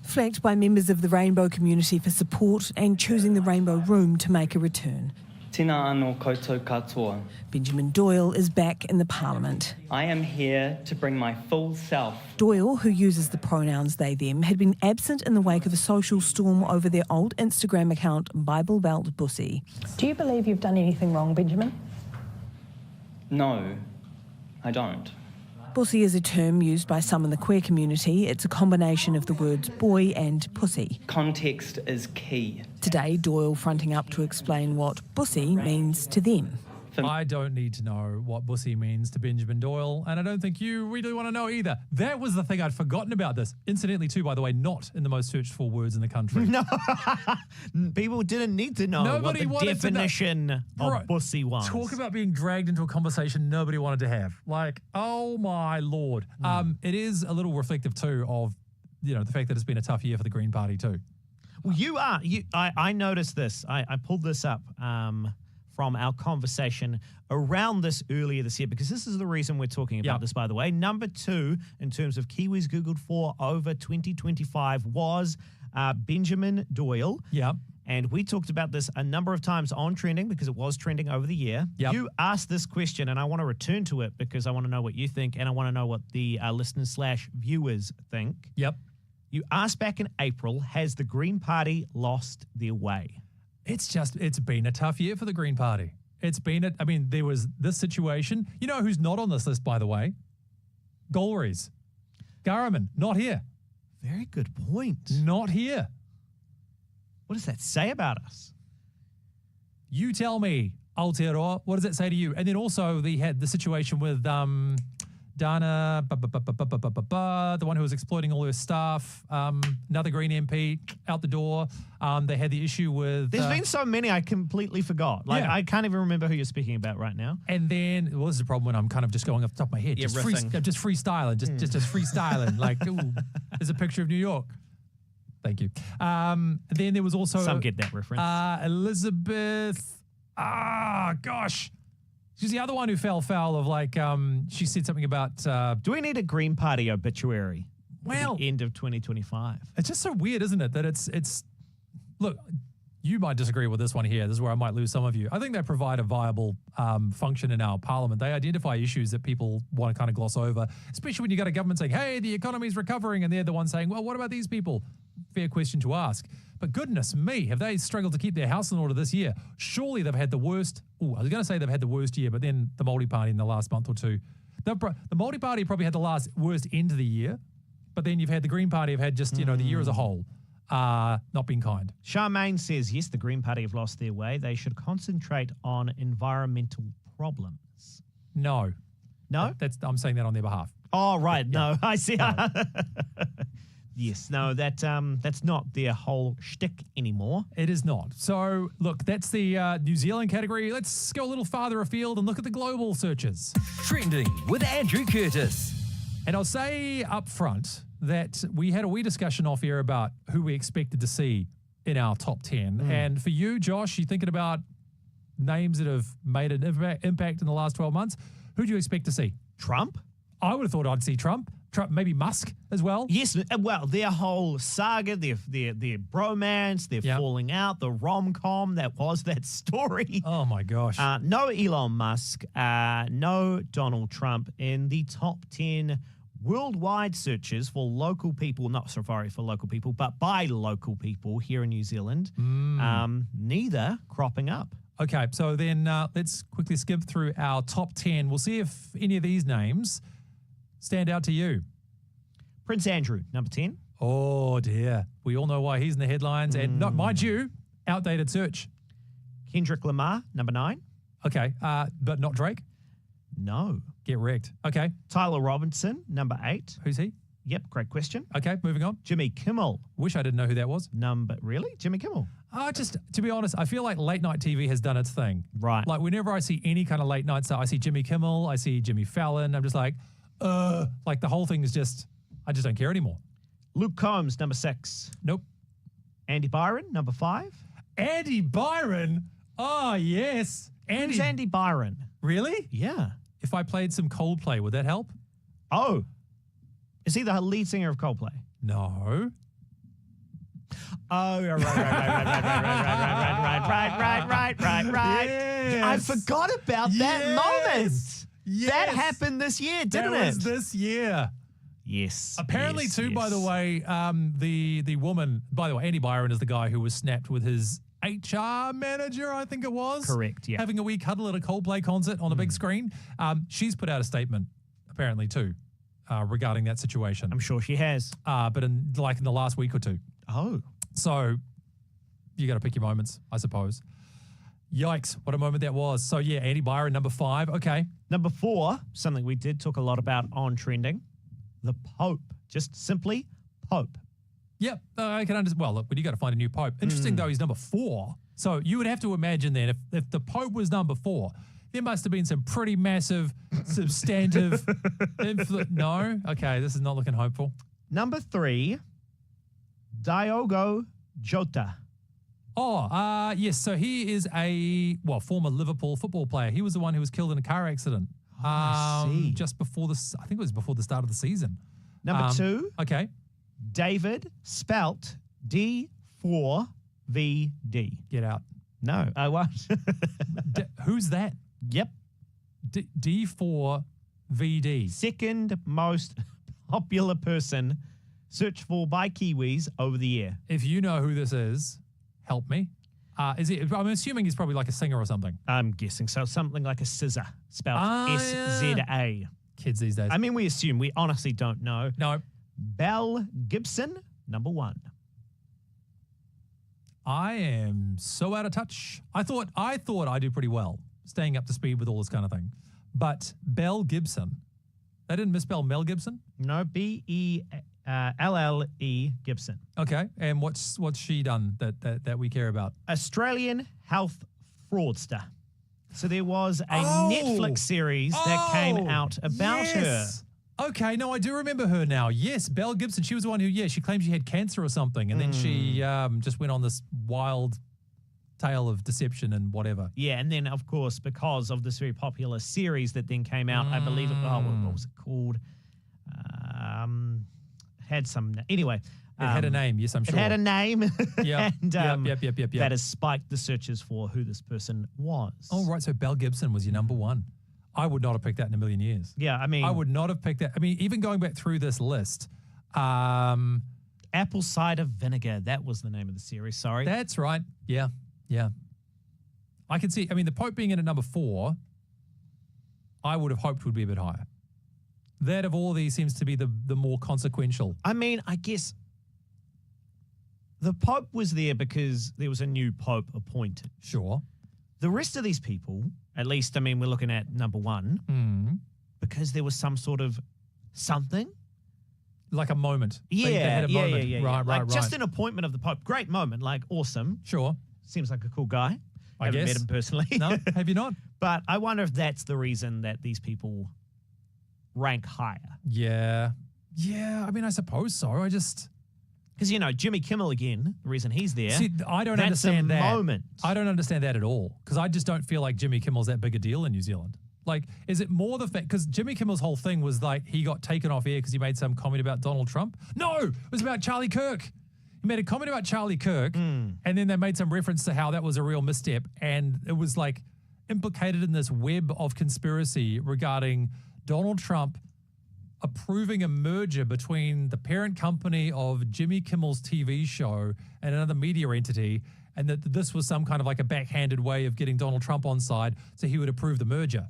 S11: Flagged by members of the Rainbow community for support and choosing the Rainbow Room to make a return.
S12: Tēnā anō koutou katoa.
S11: Benjamin Doyle is back in the Parliament.
S12: I am here to bring my full self.
S11: Doyle, who uses the pronouns they, them, had been absent in the wake of a social storm over their old Instagram account, Bible Belt Bussy.
S13: Do you believe you've done anything wrong, Benjamin?
S12: No, I don't.
S11: Bussy is a term used by some in the queer community. It's a combination of the words boy and pussy.
S12: Context is key.
S11: Today, Doyle fronting up to explain what bussy means to them.
S1: I don't need to know what bussy means to Benjamin Doyle, and I don't think you really want to know either. That was the thing I'd forgotten about this. Incidentally, too, by the way, not in the most searched for words in the country.
S2: No, people didn't need to know
S1: Nobody
S2: what the definition of bussy was.
S1: Talk about being dragged into a conversation nobody wanted to have. Like, oh my Lord. It is a little reflective, too, of the fact that it's been a tough year for the Green Party, too.
S2: Well, I noticed this. I pulled this up from our conversation around this earlier this year, because this is the reason we're talking about this, by the way. Number 2, in terms of Kiwis Googled for over 2025, was Benjamin Doyle.
S1: Yeah.
S2: And we talked about this a number of times on Trending because it was trending over the year.
S1: Yep.
S2: You asked this question, and I want to return to it because I want to know what you think, and I want to know what the listeners/viewers think.
S1: Yep.
S2: You asked back in April, has the Green Party lost their way?
S1: It's been a tough year for the Green Party. There was this situation. You know who's not on this list, by the way? Golriz. Garraman, not here.
S2: Very good point.
S1: Not here.
S2: What does that say about us?
S1: You tell me, Aotearoa, what does that say to you? And then also they had the situation with Dana, the one who was exploiting all her staff, another Green MP out the door. They had the issue with...
S2: There's been so many I completely forgot.
S1: Yeah.
S2: I can't even remember who you're speaking about right now.
S1: And then, this is the problem when I'm kind of just going off the top of my head.
S2: Yeah,
S1: I'm just freestyling, just freestyling. Like, ooh, there's a picture of New York. Thank you. Then there was also...
S2: Some get that reference.
S1: Elizabeth... gosh. She's the other one who fell foul of she said something about...
S2: Do we need a Green Party obituary?
S1: Well...
S2: At the end of 2025.
S1: It's just so weird, isn't it? That it's... Look, you might disagree with this one here. This is where I might lose some of you. I think they provide a viable function in our parliament. They identify issues that people want to kind of gloss over, especially when you got a government saying, hey, the economy's recovering, and they're the ones saying, well, what about these people? Fair question to ask. But goodness me, have they struggled to keep their house in order this year? Surely they've had the worst... I was going to say they've had the worst year, but then the Māori Party in the last month or two. The Māori Party probably had the worst end of the year, but then you've had the Green Party have had just, the year as a whole. Not being kind.
S2: Charmaine says, yes, the Green Party have lost their way. They should concentrate on environmental problems.
S1: No.
S2: No?
S1: I'm saying that on their behalf.
S2: Oh, right.
S1: Yeah.
S2: No, I see.
S1: No.
S2: Yes, no, that's not their whole shtick anymore.
S1: It is not. So, look, that's the New Zealand category. Let's go a little farther afield and look at the global searches.
S3: Trending with Andrew Curtis.
S1: And I'll say up front that we had a wee discussion off air about who we expected to see in our top 10. And for you, Josh, you thinking about names that have made an impact in the last 12 months. Who do you expect to see?
S2: Trump?
S1: I would have thought I'd see Trump, maybe Musk as well.
S2: Yes, well, their whole saga, their bromance, their falling out, the rom-com that was that story.
S1: Oh, my gosh.
S2: No Elon Musk, no Donald Trump in the top 10 worldwide searches for local people, not Safari for local people, but by local people here in New Zealand. Neither cropping up.
S1: Okay, so then let's quickly skip through our top 10. We'll see if any of these names stand out to you.
S2: Prince Andrew, number 10.
S1: Oh, dear. We all know why he's in the headlines. And not, mind you, outdated search.
S2: Kendrick Lamar, number 9.
S1: Okay, but not Drake?
S2: No.
S1: Get wrecked. Okay.
S2: Tyler Robinson, number 8.
S1: Who's he?
S2: Yep, great question.
S1: Okay, moving on.
S2: Jimmy Kimmel.
S1: Wish I didn't know who that was.
S2: Really? Jimmy Kimmel?
S1: Just to be honest, I feel like late night TV has done its thing.
S2: Right.
S1: Like whenever I see any kind of late night stuff, I see Jimmy Kimmel, I see Jimmy Fallon, I'm just like the whole thing is just, I just don't care anymore.
S2: Luke Combs, number 6.
S1: Nope.
S2: Andy Byron, number 5.
S1: Andy Byron? Oh, yes.
S2: Who's Andy Byron?
S1: Really?
S2: Yeah.
S1: If I played some Coldplay, would that help?
S2: Oh. Is he the lead singer of Coldplay?
S1: No.
S2: Oh, right.
S1: Yes.
S2: I forgot about that moment.
S1: Yes.
S2: That happened this year, didn't it?
S1: That was this year.
S2: Yes.
S1: Apparently,
S2: yes,
S1: too,
S2: yes.
S1: by the way, the woman, by the way, Andy Byron is the guy who was snapped with his HR manager, I think it was.
S2: Correct, yeah.
S1: Having a wee cuddle at a Coldplay concert on a big screen. She's put out a statement, apparently, too, regarding that situation.
S2: I'm sure she has.
S1: But in the last week or two.
S2: Oh.
S1: So you got to pick your moments, I suppose. Yikes, what a moment that was. So, yeah, Andy Byron, number 5. Okay.
S2: Number 4, something we did talk a lot about on Trending, the Pope. Just simply Pope.
S1: Yep, I can understand. Well, look, but you got to find a new Pope. Interesting, though, he's number 4. So you would have to imagine then if the Pope was number 4, there must have been some pretty massive, substantive No? Okay, this is not looking hopeful.
S2: Number 3, Diogo Jota.
S1: Oh, yes. So he is a, former Liverpool football player. He was the one who was killed in a car accident.
S2: I see.
S1: Just before I think it was before the start of the season.
S2: Number 2.
S1: Okay.
S2: David, spelt D4 VD.
S1: Get out.
S2: No, I won't.
S1: Who's that?
S2: Yep.
S1: D4 VD.
S2: Second most popular person searched for by Kiwis over the year.
S1: If you know who this is, help me. Is it? I'm assuming he's probably like a singer or something.
S2: I'm guessing so. Something like a scissor, spelled SZA.
S1: Kids these days.
S2: I mean, we assume. We honestly don't know.
S1: No.
S2: Belle Gibson, number 1.
S1: I am so out of touch. I thought I do pretty well, staying up to speed with all this kind of thing. But Belle Gibson, they didn't misspell Mel Gibson?
S2: No, BELLE Gibson.
S1: Okay, and what's she done that we care about?
S2: Australian health fraudster. So there was a Netflix series that came out about her.
S1: Okay, no, I do remember her now. Yes, Belle Gibson. She was the one who, she claimed she had cancer or something, and then she just went on this wild tale of deception and whatever.
S2: Yeah, and then, of course, because of this very popular series that then came out, I believe what was it called? Had some, anyway.
S1: It had a name, yes, I'm sure.
S2: It had a name.
S1: Yep.
S2: And
S1: Yep.
S2: that has spiked the searches for who this person was.
S1: Oh, right, so Belle Gibson was your number 1. I would not have picked that in a million years.
S2: Yeah, I mean,
S1: I would not have picked that. I mean, even going back through this list,
S2: Apple Cider Vinegar, that was the name of the series, sorry.
S1: That's right. Yeah. I can see, I mean, the Pope being in at number 4, I would have hoped would be a bit higher. That of all these seems to be the more consequential.
S2: I mean, I guess the Pope was there because there was a new Pope appointed.
S1: Sure.
S2: The rest of these people, at least, I mean, we're looking at number 1, because there was some sort of something.
S1: Like a moment.
S2: Yeah,
S1: they had a moment.
S2: Yeah.
S1: Right.
S2: Just an appointment of the Pope. Great moment, like awesome.
S1: Sure.
S2: Seems like a cool guy.
S1: I guess.
S2: Haven't met him personally.
S1: No, have you not?
S2: But I wonder if that's the reason that these people rank higher.
S1: Yeah, I mean, I suppose so. I just...
S2: Because, Jimmy Kimmel again, the reason he's there.
S1: See, I don't
S2: that's
S1: understand that.
S2: Moment.
S1: I don't understand that at all, because I just don't feel like Jimmy Kimmel's that big a deal in New Zealand. Like, is it more the fact, because Jimmy Kimmel's whole thing was like he got taken off air because he made some comment about Donald Trump? No, it was about Charlie Kirk. He made a comment about Charlie Kirk, and then they made some reference to how that was a real misstep, and it was like implicated in this web of conspiracy regarding Donald Trump approving a merger between the parent company of Jimmy Kimmel's TV show and another media entity, and that this was some kind of like a backhanded way of getting Donald Trump on side so he would approve the merger.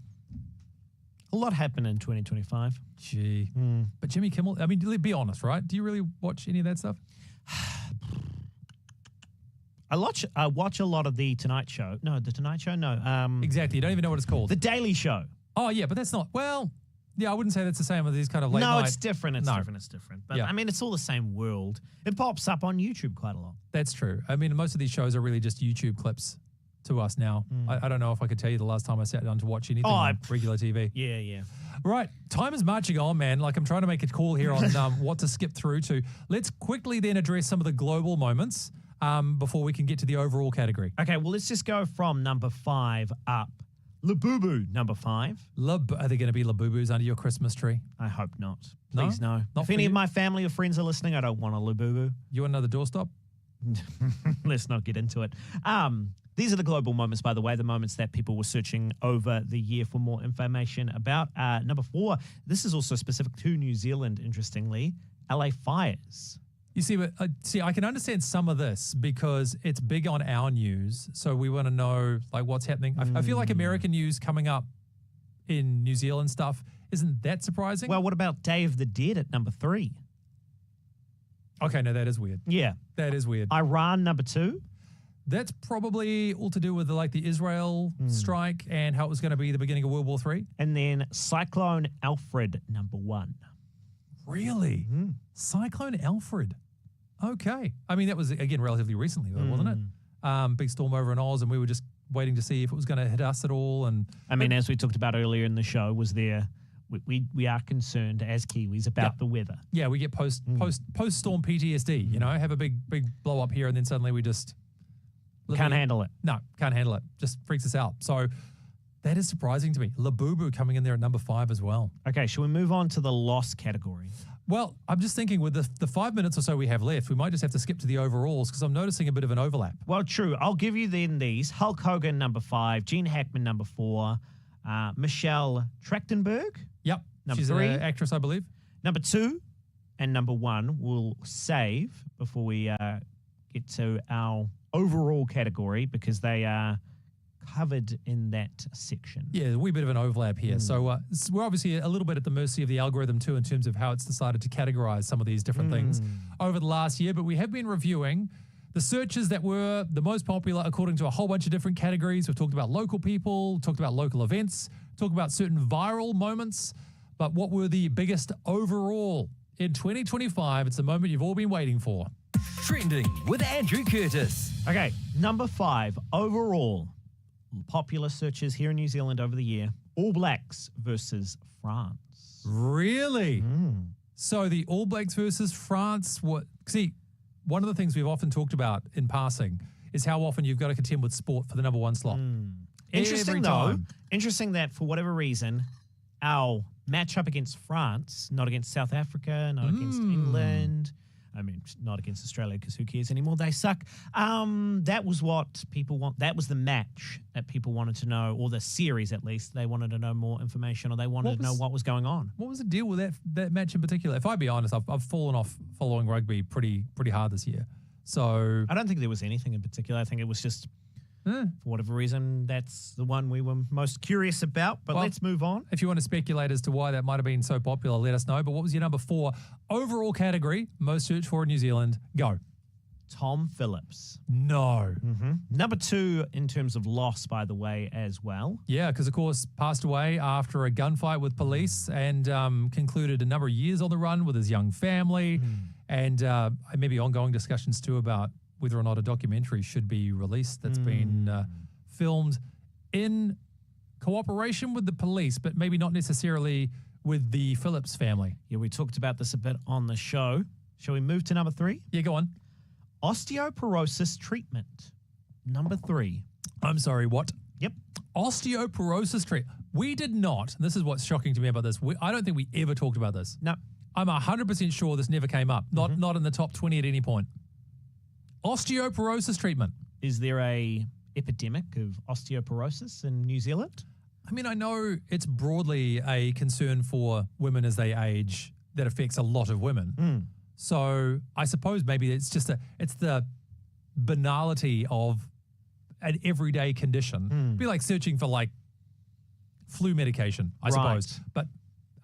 S2: A lot happened in 2025.
S1: Gee. But Jimmy Kimmel, I mean, be honest, right? Do you really watch any of that stuff?
S2: I watch a lot of The Tonight Show. No, The Tonight Show? No.
S1: Exactly. You don't even know what it's called.
S2: The Daily Show.
S1: Oh, yeah, but that's not, well... Yeah, I wouldn't say that's the same with these kind of late night.
S2: No, it's different. It's different. But, I mean, it's all the same world. It pops up on YouTube quite a lot.
S1: That's true. I mean, most of these shows are really just YouTube clips to us now. I don't know if I could tell you the last time I sat down to watch anything on regular TV.
S2: Yeah.
S1: Right. Time is marching on, man. Like, I'm trying to make a call here on what to skip through to. Let's quickly then address some of the global moments before we can get to the overall category.
S2: Okay, well, let's just go from number 5 up. Labubu, number 5.
S1: Are there going to be Labubus under your Christmas tree?
S2: I hope not. Please, no.
S1: Not
S2: if any of my family or friends are listening, I don't want a Labubu.
S1: You want another doorstop?
S2: Let's not get into it. These are the global moments, by the way, the moments that people were searching over the year for more information about. Number 4, this is also specific to New Zealand, interestingly, LA fires.
S1: You see, but I can understand some of this because it's big on our news, so we want to know like what's happening. I feel like American news coming up in New Zealand stuff isn't that surprising.
S2: Well, what about Day of the Dead at number 3?
S1: Okay, no, that is weird.
S2: Yeah,
S1: that is weird.
S2: Iran number 2.
S1: That's probably all to do with the Israel strike and how it was going to be the beginning of World War III.
S2: And then Cyclone Alfred number 1.
S1: Really? Cyclone Alfred. Okay. I mean, that was, again, relatively recently, though, wasn't it? Big storm over in Oz, and we were just waiting to see if it was going to hit us at all. And
S2: I mean, as we talked about earlier in the show, we are concerned as Kiwis about the weather.
S1: Yeah, we get post-storm PTSD, have a big blow up here, and then suddenly we just...
S2: Can't handle it.
S1: No, can't handle it. Just freaks us out. So that is surprising to me. Labubu coming in there at number 5 as well.
S2: Okay, shall we move on to the lost category?
S1: Well, I'm just thinking with the 5 minutes or so we have left, we might just have to skip to the overalls because I'm noticing a bit of an overlap.
S2: Well, true. I'll give you then these. Hulk Hogan, number 5. Gene Hackman, number 4. Michelle Trachtenberg.
S1: Yep.
S2: Number
S1: She's
S2: 3.
S1: an actress, I believe.
S2: Number 2 and number 1 we'll save before we get to our overall category because they are covered in that section.
S1: Yeah, a wee bit of an overlap here. So we're obviously a little bit at the mercy of the algorithm too in terms of how it's decided to categorize some of these different things over the last year. But we have been reviewing the searches that were the most popular according to a whole bunch of different categories. We've talked about local people, talked about local events, talked about certain viral moments. But what were the biggest overall in 2025? It's the moment you've all been waiting for.
S3: Trending with Andrew Curtis.
S2: Okay, number 5, overall popular searches here in New Zealand over the year, All Blacks versus France.
S1: Really? So the All Blacks versus France, see, one of the things we've often talked about in passing is how often you've got to contend with sport for the number 1 slot.
S2: Interesting though, interesting that for whatever reason, our matchup against France, not against South Africa, not against England, I mean, not against Australia because who cares anymore? They suck. That was what people want. That was the match that people wanted to know, or the series at least. They wanted to know more information, or they wanted to know what was going on.
S1: What was the deal with that match in particular? If I be honest, I've fallen off following rugby pretty hard this year. So
S2: I don't think there was anything in particular. I think it was just for whatever reason, that's the one we were most curious about. But let's move on.
S1: If you want to speculate as to why that might have been so popular, let us know. But what was your number 4 overall category, most searched for in New Zealand? Go.
S2: Tom Phillips.
S1: No.
S2: Number 2 in terms of loss, by the way, as well.
S1: Yeah, because, of course, passed away after a gunfight with police and concluded a number of years on the run with his young family and maybe ongoing discussions, too, about whether or not a documentary should be released that's been filmed in cooperation with the police, but maybe not necessarily with the Phillips family.
S2: Yeah, we talked about this a bit on the show. Shall we move to number 3?
S1: Yeah, go on.
S2: Osteoporosis treatment. Number 3.
S1: I'm sorry, what?
S2: Yep.
S1: Osteoporosis treatment. We did not, and this is what's shocking to me about this, I don't think we ever talked about this.
S2: No.
S1: I'm 100% sure this never came up, not in the top 20 at any point. Osteoporosis treatment.
S2: Is there a epidemic of osteoporosis in New Zealand?
S1: I mean, I know it's broadly a concern for women as they age that affects a lot of women. So I suppose maybe it's just it's the banality of an everyday condition. It'd be like searching for like flu medication, I suppose. But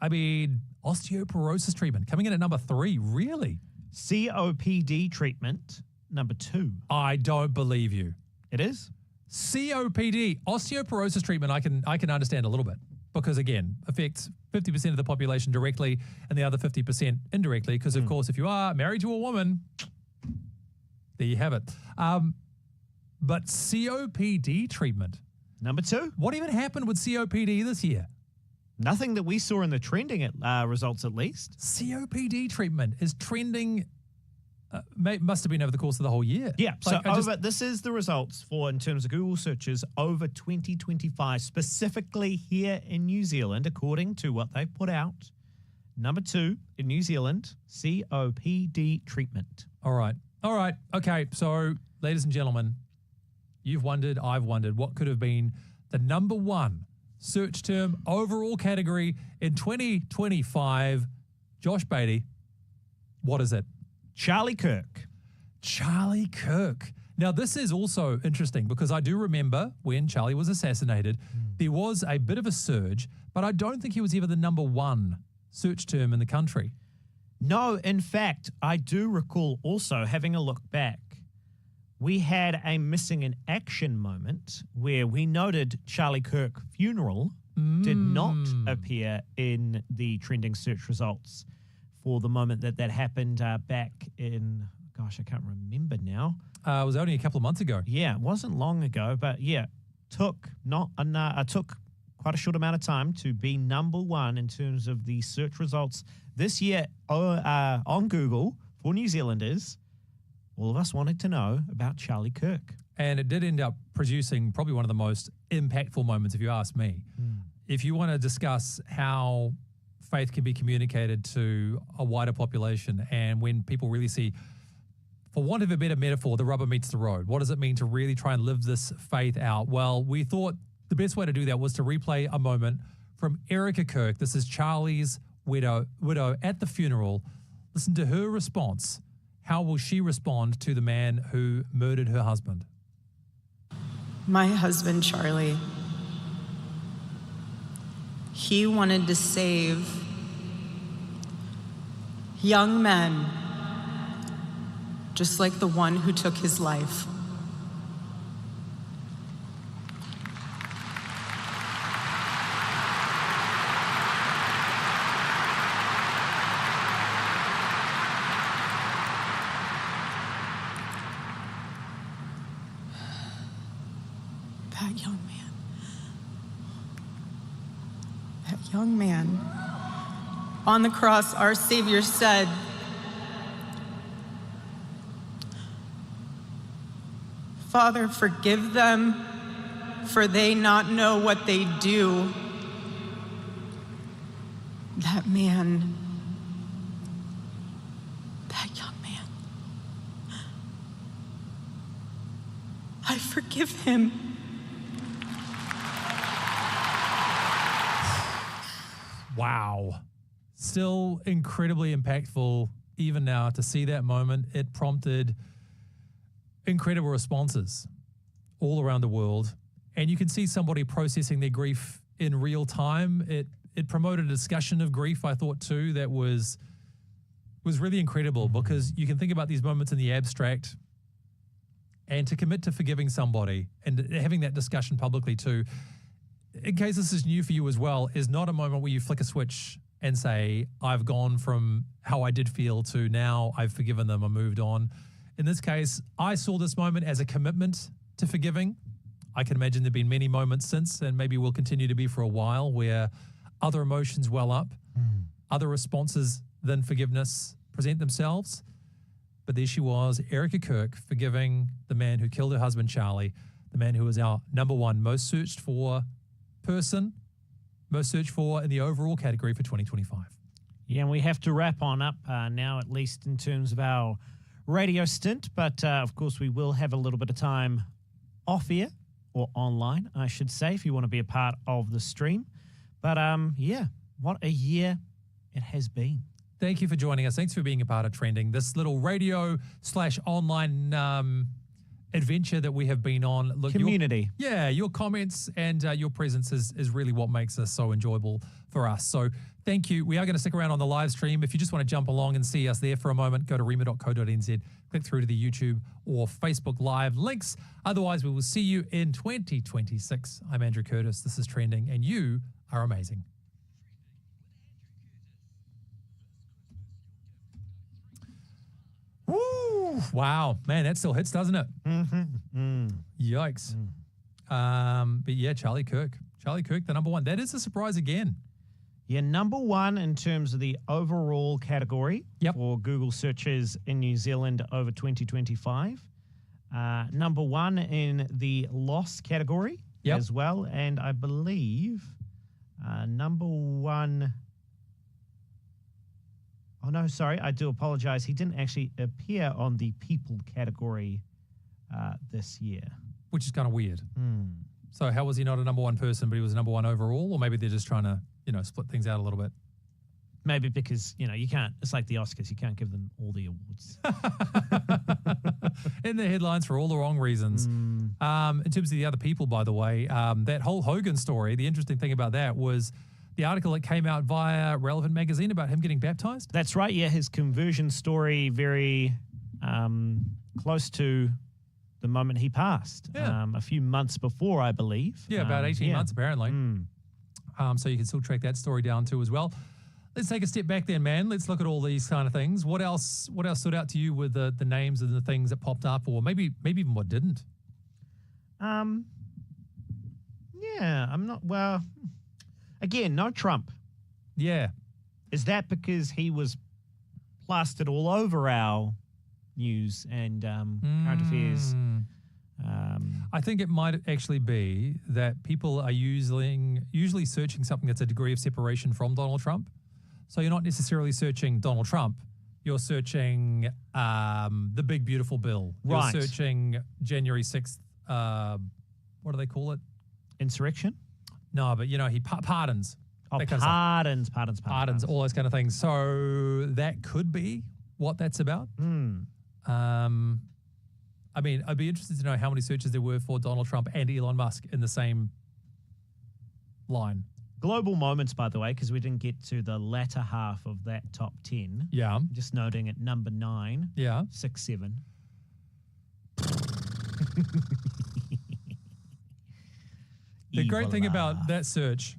S1: I mean, osteoporosis treatment coming in at number 3, really?
S2: COPD treatment, number 2.
S1: I don't believe you.
S2: It is?
S1: COPD, osteoporosis treatment, I can understand a little bit because, again, affects 50% of the population directly and the other 50% indirectly because, of course, if you are married to a woman, there you have it. But COPD treatment.
S2: Number 2.
S1: What even happened with COPD this year?
S2: Nothing that we saw in the trending results, at least.
S1: COPD treatment is trending. Must have been over the course of the whole year.
S2: Yeah, this is the results for, in terms of Google searches, over 2025, specifically here in New Zealand, according to what they've put out. Number 2 in New Zealand, COPD treatment.
S1: All right. Okay, so ladies and gentlemen, you've wondered, I've wondered, what could have been the number 1 search term overall category in 2025. Josh Beatty, what is it?
S2: Charlie Kirk.
S1: Charlie Kirk. Now, this is also interesting because I do remember when Charlie was assassinated, there was a bit of a surge, but I don't think he was ever the number 1 search term in the country.
S2: No, in fact, I do recall also having a look back. We had a missing in action moment where we noted Charlie Kirk funeral did not appear in the trending search results for the moment that happened back in, gosh, I can't remember now.
S1: It was only a couple of months ago.
S2: Yeah, it wasn't long ago, but yeah, took quite a short amount of time to be number 1 in terms of the search results this year on Google for New Zealanders. All of us wanted to know about Charlie Kirk.
S1: And it did end up producing probably one of the most impactful moments, if you ask me. If you want to discuss how faith can be communicated to a wider population, and when people really see, for want of a better metaphor, the rubber meets the road. What does it mean to really try and live this faith out? Well, we thought the best way to do that was to replay a moment from Erica Kirk. This is Charlie's widow at the funeral. Listen to her response. How will she respond to the man who murdered her husband?
S14: My husband, Charlie, he wanted to save young men just like the one who took his life. That young man. On the cross, our Savior said, "Father, forgive them, for they not know what they do." That man, that young man, I forgive him.
S1: Wow. Still incredibly impactful even now to see that moment. It prompted incredible responses all around the world. And you can see somebody processing their grief in real time. It promoted a discussion of grief, I thought, too, that was really incredible, because you can think about these moments in the abstract, and to commit to forgiving somebody and having that discussion publicly too, in case this is new for you as well, is not a moment where you flick a switch and say, I've gone from how I did feel to now I've forgiven them, I moved on. In this case, I saw this moment as a commitment to forgiving. I can imagine there have been many moments since, and maybe will continue to be for a while, where other emotions well up, other responses than forgiveness present themselves. But the issue was Erica Kirk forgiving the man who killed her husband, Charlie, the man who was our number one most searched for person, most searched for in the overall category for 2025.
S2: Yeah, and we have to wrap on up now, at least in terms of our radio stint. But, of course, we will have a little bit of time off air, or online, I should say, if you want to be a part of the stream. But, yeah, what a year it has been.
S1: Thank you for joining us. Thanks for being a part of Trending, this little radio/online adventure that we have been on. Look,
S2: community.
S1: Your comments and your presence is really what makes this so enjoyable for us. So thank you. We are going to stick around on the live stream. If you just want to jump along and see us there for a moment, go to rema.co.nz, click through to the YouTube or Facebook Live links. Otherwise, we will see you in 2026. I'm Andrew Curtis. This is Trending, and you are amazing. Woo! Wow, man, that still hits, doesn't it? Yikes. But yeah, Charlie Kirk, the number one. That is a surprise again.
S2: Yeah, number one in terms of the overall category for Google searches in New Zealand over 2025. Number one in the loss category as well. And I believe number one... Oh, no, sorry, I do apologize. He didn't actually appear on the people category this year.
S1: Which is kind of weird. So how was he not a number one person, but he was number one overall? Or maybe they're just trying to, split things out a little bit.
S2: Maybe because, you can't, it's like the Oscars, you can't give them all the awards.
S1: In the headlines for all the wrong reasons. In terms of the other people, by the way, that whole Hogan story, the interesting thing about that was the article that came out via Relevant Magazine about him getting baptized.
S2: That's right, yeah, his conversion story very close to the moment he passed. A few months before, I believe.
S1: Yeah, about 18 months apparently. So you can still track that story down too as well. Let's take a step back then, man. Let's look at all these kind of things. What else stood out to you with the names and the things that popped up, or maybe even what didn't?
S2: I'm not, well... Again, no Trump.
S1: Yeah.
S2: Is that because he was plastered all over our news and current affairs?
S1: I think it might actually be that people are usually searching something that's a degree of separation from Donald Trump. So you're not necessarily searching Donald Trump. You're searching the big, beautiful bill.
S2: Right.
S1: You're searching January 6th, what do they call it?
S2: Insurrection?
S1: No, but, he pardons.
S2: Oh,
S1: that kind of stuff.
S2: pardons.
S1: All those kind of things. So that could be what that's about. I mean, I'd be interested to know how many searches there were for Donald Trump and Elon Musk in the same line.
S2: Global moments, by the way, because we didn't get to the latter half of that top 10.
S1: Yeah.
S2: Just noting at number 9.
S1: Yeah.
S2: 6-7.
S1: The great thing about that search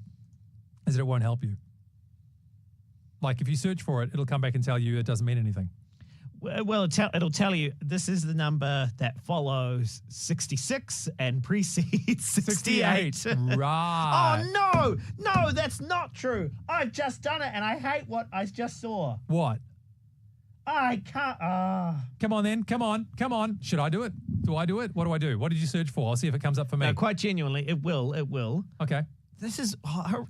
S1: is that it won't help you. Like if you search for it, it'll come back and tell you it doesn't mean anything.
S2: Well, it'll tell you this is the number that follows 66 and precedes 68.
S1: Right.
S2: Oh, no, that's not true. I've just done it and I hate what I just saw.
S1: What?
S2: I can't.
S1: Come on then. Come on. Should I do it? Do I do it? What do I do? What did you search for? I'll see if it comes up for me.
S2: No, quite genuinely, it will.
S1: Okay.
S2: This is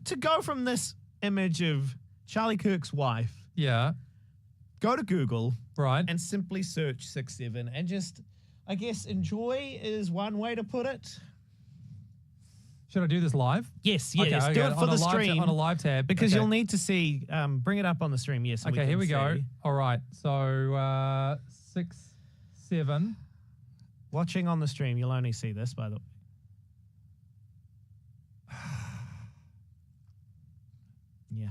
S2: to go from this image of Charlie Kirk's wife.
S1: Yeah.
S2: Go to Google.
S1: Right.
S2: And simply search 6-7 and just, I guess, enjoy is one way to put it.
S1: Should I do this live?
S2: Yes.
S1: Okay,
S2: Do it for the stream.
S1: On a live tab.
S2: Because
S1: okay.
S2: you'll need to see, bring it up on the stream, yes. So
S1: okay, here we go. All right. So 6-7.
S2: Watching on the stream, you'll only see this, by the way. Yeah.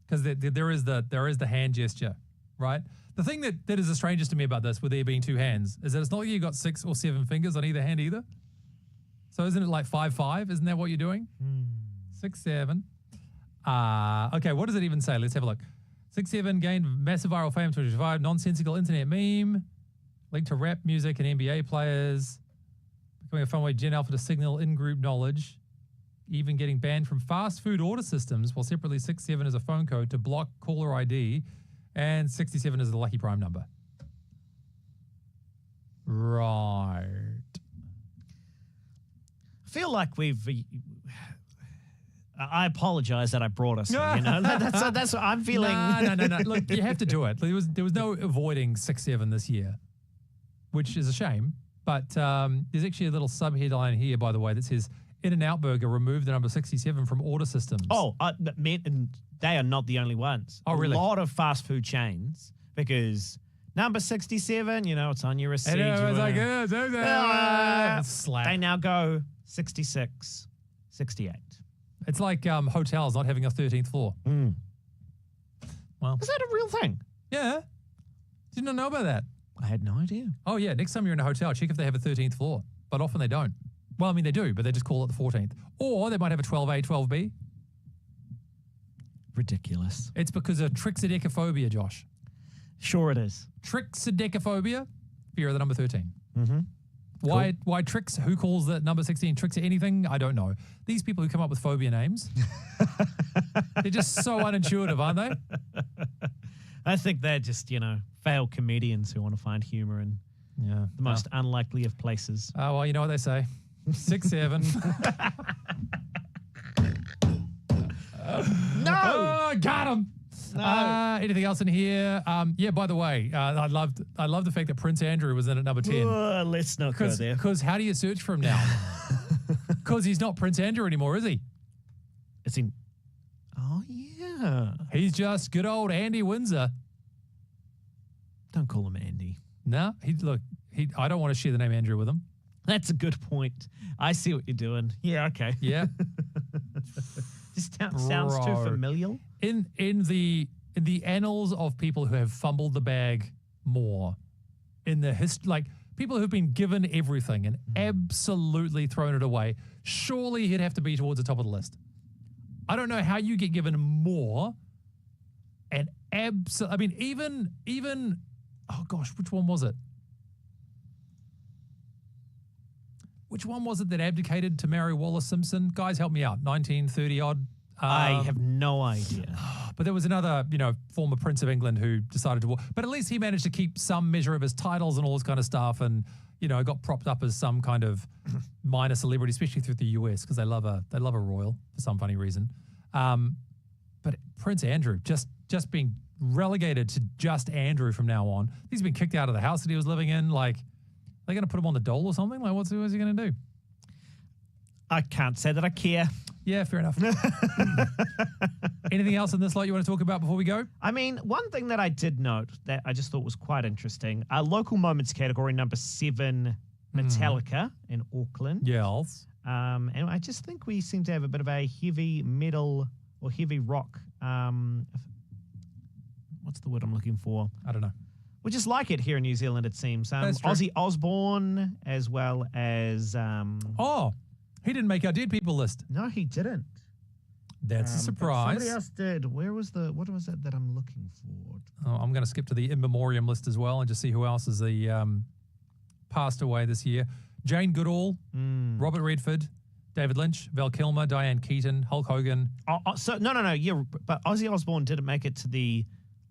S1: Because there is the hand gesture, right? The thing that is the strangest to me about this, with there being two hands, is that it's not like you've got 6 or 7 fingers on either hand either. So isn't it like 5-5? Isn't that what you're doing? 6-7. Okay, what does it even say? Let's have a look. 6-7 gained massive viral fame, 2025, nonsensical internet meme, linked to rap music and NBA players, becoming a fun way Gen Alpha to signal in-group knowledge, even getting banned from fast food order systems, while separately 6-7 is a phone code to block caller ID, and 67 is the lucky prime number. Right.
S2: I feel like I apologize that I brought us here, That's what I'm feeling.
S1: No. Look, you have to do it. There was no avoiding 6-7 this year, which is a shame. But there's actually a little sub-headline here, by the way, that says, In-N-Out Burger removed the number 67 from order systems.
S2: Oh, and they are not the only ones.
S1: Oh, really?
S2: A lot of fast food chains, because number 67, it's on your receipt.
S1: It's like, slap.
S2: They now go 66, 68.
S1: It's like hotels not having a 13th floor. Well,
S2: is that a real thing?
S1: Yeah. Did not know about that.
S2: I had no idea.
S1: Oh, yeah. Next time you're in a hotel, check if they have a 13th floor. But often they don't. Well, I mean, they do, but they just call it the 14th. Or they might have a 12A, 12B.
S2: Ridiculous.
S1: It's because of trixidecophobia, Josh.
S2: Sure it is.
S1: Trixidecophobia, fear of the number 13.
S2: Mm-hmm.
S1: Why tricks? Who calls the number 16 tricks or anything? I don't know. These people who come up with phobia names, they're just so unintuitive, aren't they?
S2: I think they're just, failed comedians who want to find humor in the most unlikely of places.
S1: Oh, well, you know what they say. 6-7.
S2: No!
S1: Oh, got him.
S2: No.
S1: Anything else in here? Yeah, by the way, I love the fact that Prince Andrew was in at number 10.
S2: Let's not go there.
S1: Because how do you search for him now? Because he's not Prince Andrew anymore, is he?
S2: It's in... Oh, yeah.
S1: He's just good old Andy Windsor.
S2: Don't call him Andy.
S1: No, I don't want to share the name Andrew with him.
S2: That's a good point. I see what you're doing. Yeah, okay.
S1: Yeah.
S2: Just sounds too familial.
S1: In the annals of people who have fumbled the bag more, in the history, people who've been given everything and absolutely thrown it away, surely he'd have to be towards the top of the list. I don't know how you get given more, and even oh gosh, which one was it? Which one was it that abdicated to marry Wallace Simpson? Guys, help me out. 1930 odd.
S2: I have no idea.
S1: But there was another, former Prince of England who decided to. But at least he managed to keep some measure of his titles and all this kind of stuff, and got propped up as some kind of minor celebrity, especially through the US, because they love a royal for some funny reason. But But Prince Andrew, just being relegated to just Andrew from now on. He's been kicked out of the house that he was living in. Like, they're going to put him on the dole or something? Like, what's he going to do?
S2: I can't say that I care.
S1: Yeah, fair enough. Anything else in this lot you want to talk about before we go?
S2: I mean, one thing that I did note that I just thought was quite interesting, local moments category number 7, Metallica in Auckland.
S1: Yes.
S2: And I just think we seem to have a bit of a heavy metal or heavy rock. What's the word I'm looking for?
S1: I don't know.
S2: We just like it here in New Zealand, it seems. Ozzy Osbourne, as well as...
S1: he didn't make our dead people list.
S2: No, he didn't.
S1: That's a surprise.
S2: Somebody else did. What was it that I'm looking for?
S1: Oh, I'm going to skip to the in memoriam list as well and just see who else is passed away this year. Jane Goodall, Robert Redford, David Lynch, Val Kilmer, Diane Keaton, Hulk Hogan.
S2: No. Yeah, but Ozzy Osbourne didn't make it to the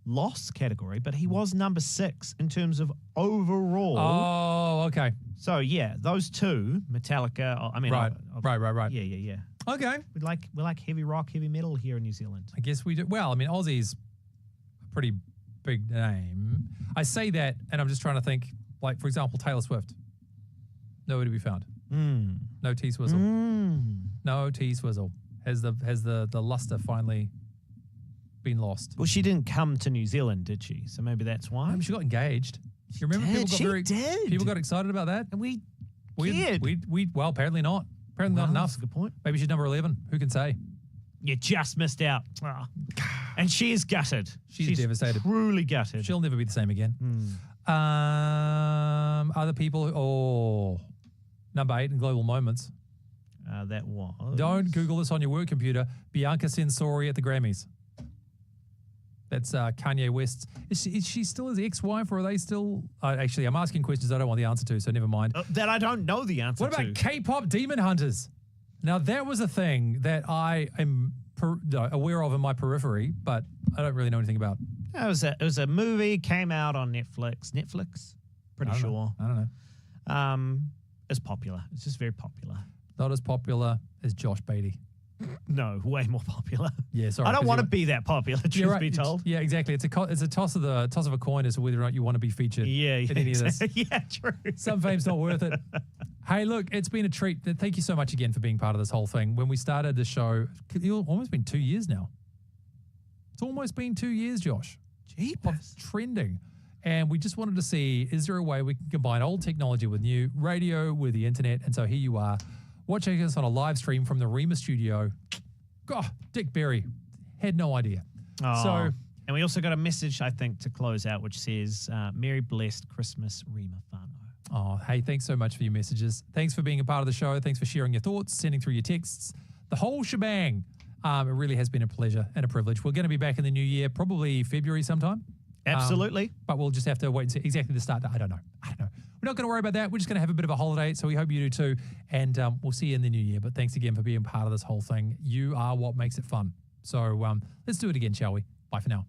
S2: loss category, but he was number 6 in terms of overall.
S1: Oh, okay.
S2: So yeah, those two, Metallica. I mean,
S1: right.
S2: Yeah.
S1: Okay.
S2: We like heavy rock, heavy metal here in New Zealand.
S1: I guess we do. Well, I mean, Ozzy's a pretty big name. I say that, and I'm just trying to think. Like, for example, Taylor Swift. Nowhere to be found. No T-Swizzle. No T-Swizzle. Has the luster finally been lost?
S2: Well, she didn't come to New Zealand, did she? So maybe that's why.
S1: Maybe she got engaged. You remember people got excited about that?
S2: And we
S1: well, apparently not. Apparently not enough.
S2: That's a good point.
S1: Maybe she's number 11. Who can say?
S2: You just missed out. And she is gutted.
S1: She's devastated.
S2: Truly gutted.
S1: She'll never be the same again. Other people, number 8 in global moments.
S2: That was...
S1: Don't Google this on your work computer. Bianca Censori at the Grammys. That's Kanye West's. Is she still his ex-wife, or are they still... actually, I'm asking questions I don't want the answer to, so never mind.
S2: That I don't know the answer to.
S1: What about K-pop Demon Hunters? Now, that was a thing that I am aware of in my periphery, but I don't really know anything about.
S2: It was a movie, came out on Netflix. Pretty sure.
S1: I don't know.
S2: It's popular. It's just very popular.
S1: Not as popular as Josh Beatty.
S2: No, way more popular.
S1: Yeah, sorry.
S2: I don't want to be that popular, truth be told.
S1: Yeah, exactly. It's a toss of a coin as to whether or not you want to be featured in any of this.
S2: Yeah, true.
S1: Some fame's not worth it. Hey, look, it's been a treat. Thank you so much again for being part of this whole thing. When we started the show, it's almost been 2 years now. It's almost been 2 years, Josh.
S2: Jeepers.
S1: Of trending. And we just wanted to see, is there a way we can combine old technology with new radio, with the internet? And so here you are, watching us on a live stream from the Rema studio. God, Dick Berry had no idea.
S2: And we also got a message, I think, to close out, which says, Merry Blessed Christmas, Rema Whānau.
S1: Oh, hey, thanks so much for your messages. Thanks for being a part of the show. Thanks for sharing your thoughts, sending through your texts, the whole shebang. It really has been a pleasure and a privilege. We're going to be back in the new year, probably February sometime.
S2: Absolutely.
S1: But we'll just have to wait and see exactly the start. I don't know. We're not going to worry about that. We're just going to have a bit of a holiday, so we hope you do too. And we'll see you in the new year. But thanks again for being part of this whole thing. You are what makes it fun. So let's do it again, shall we? Bye for now.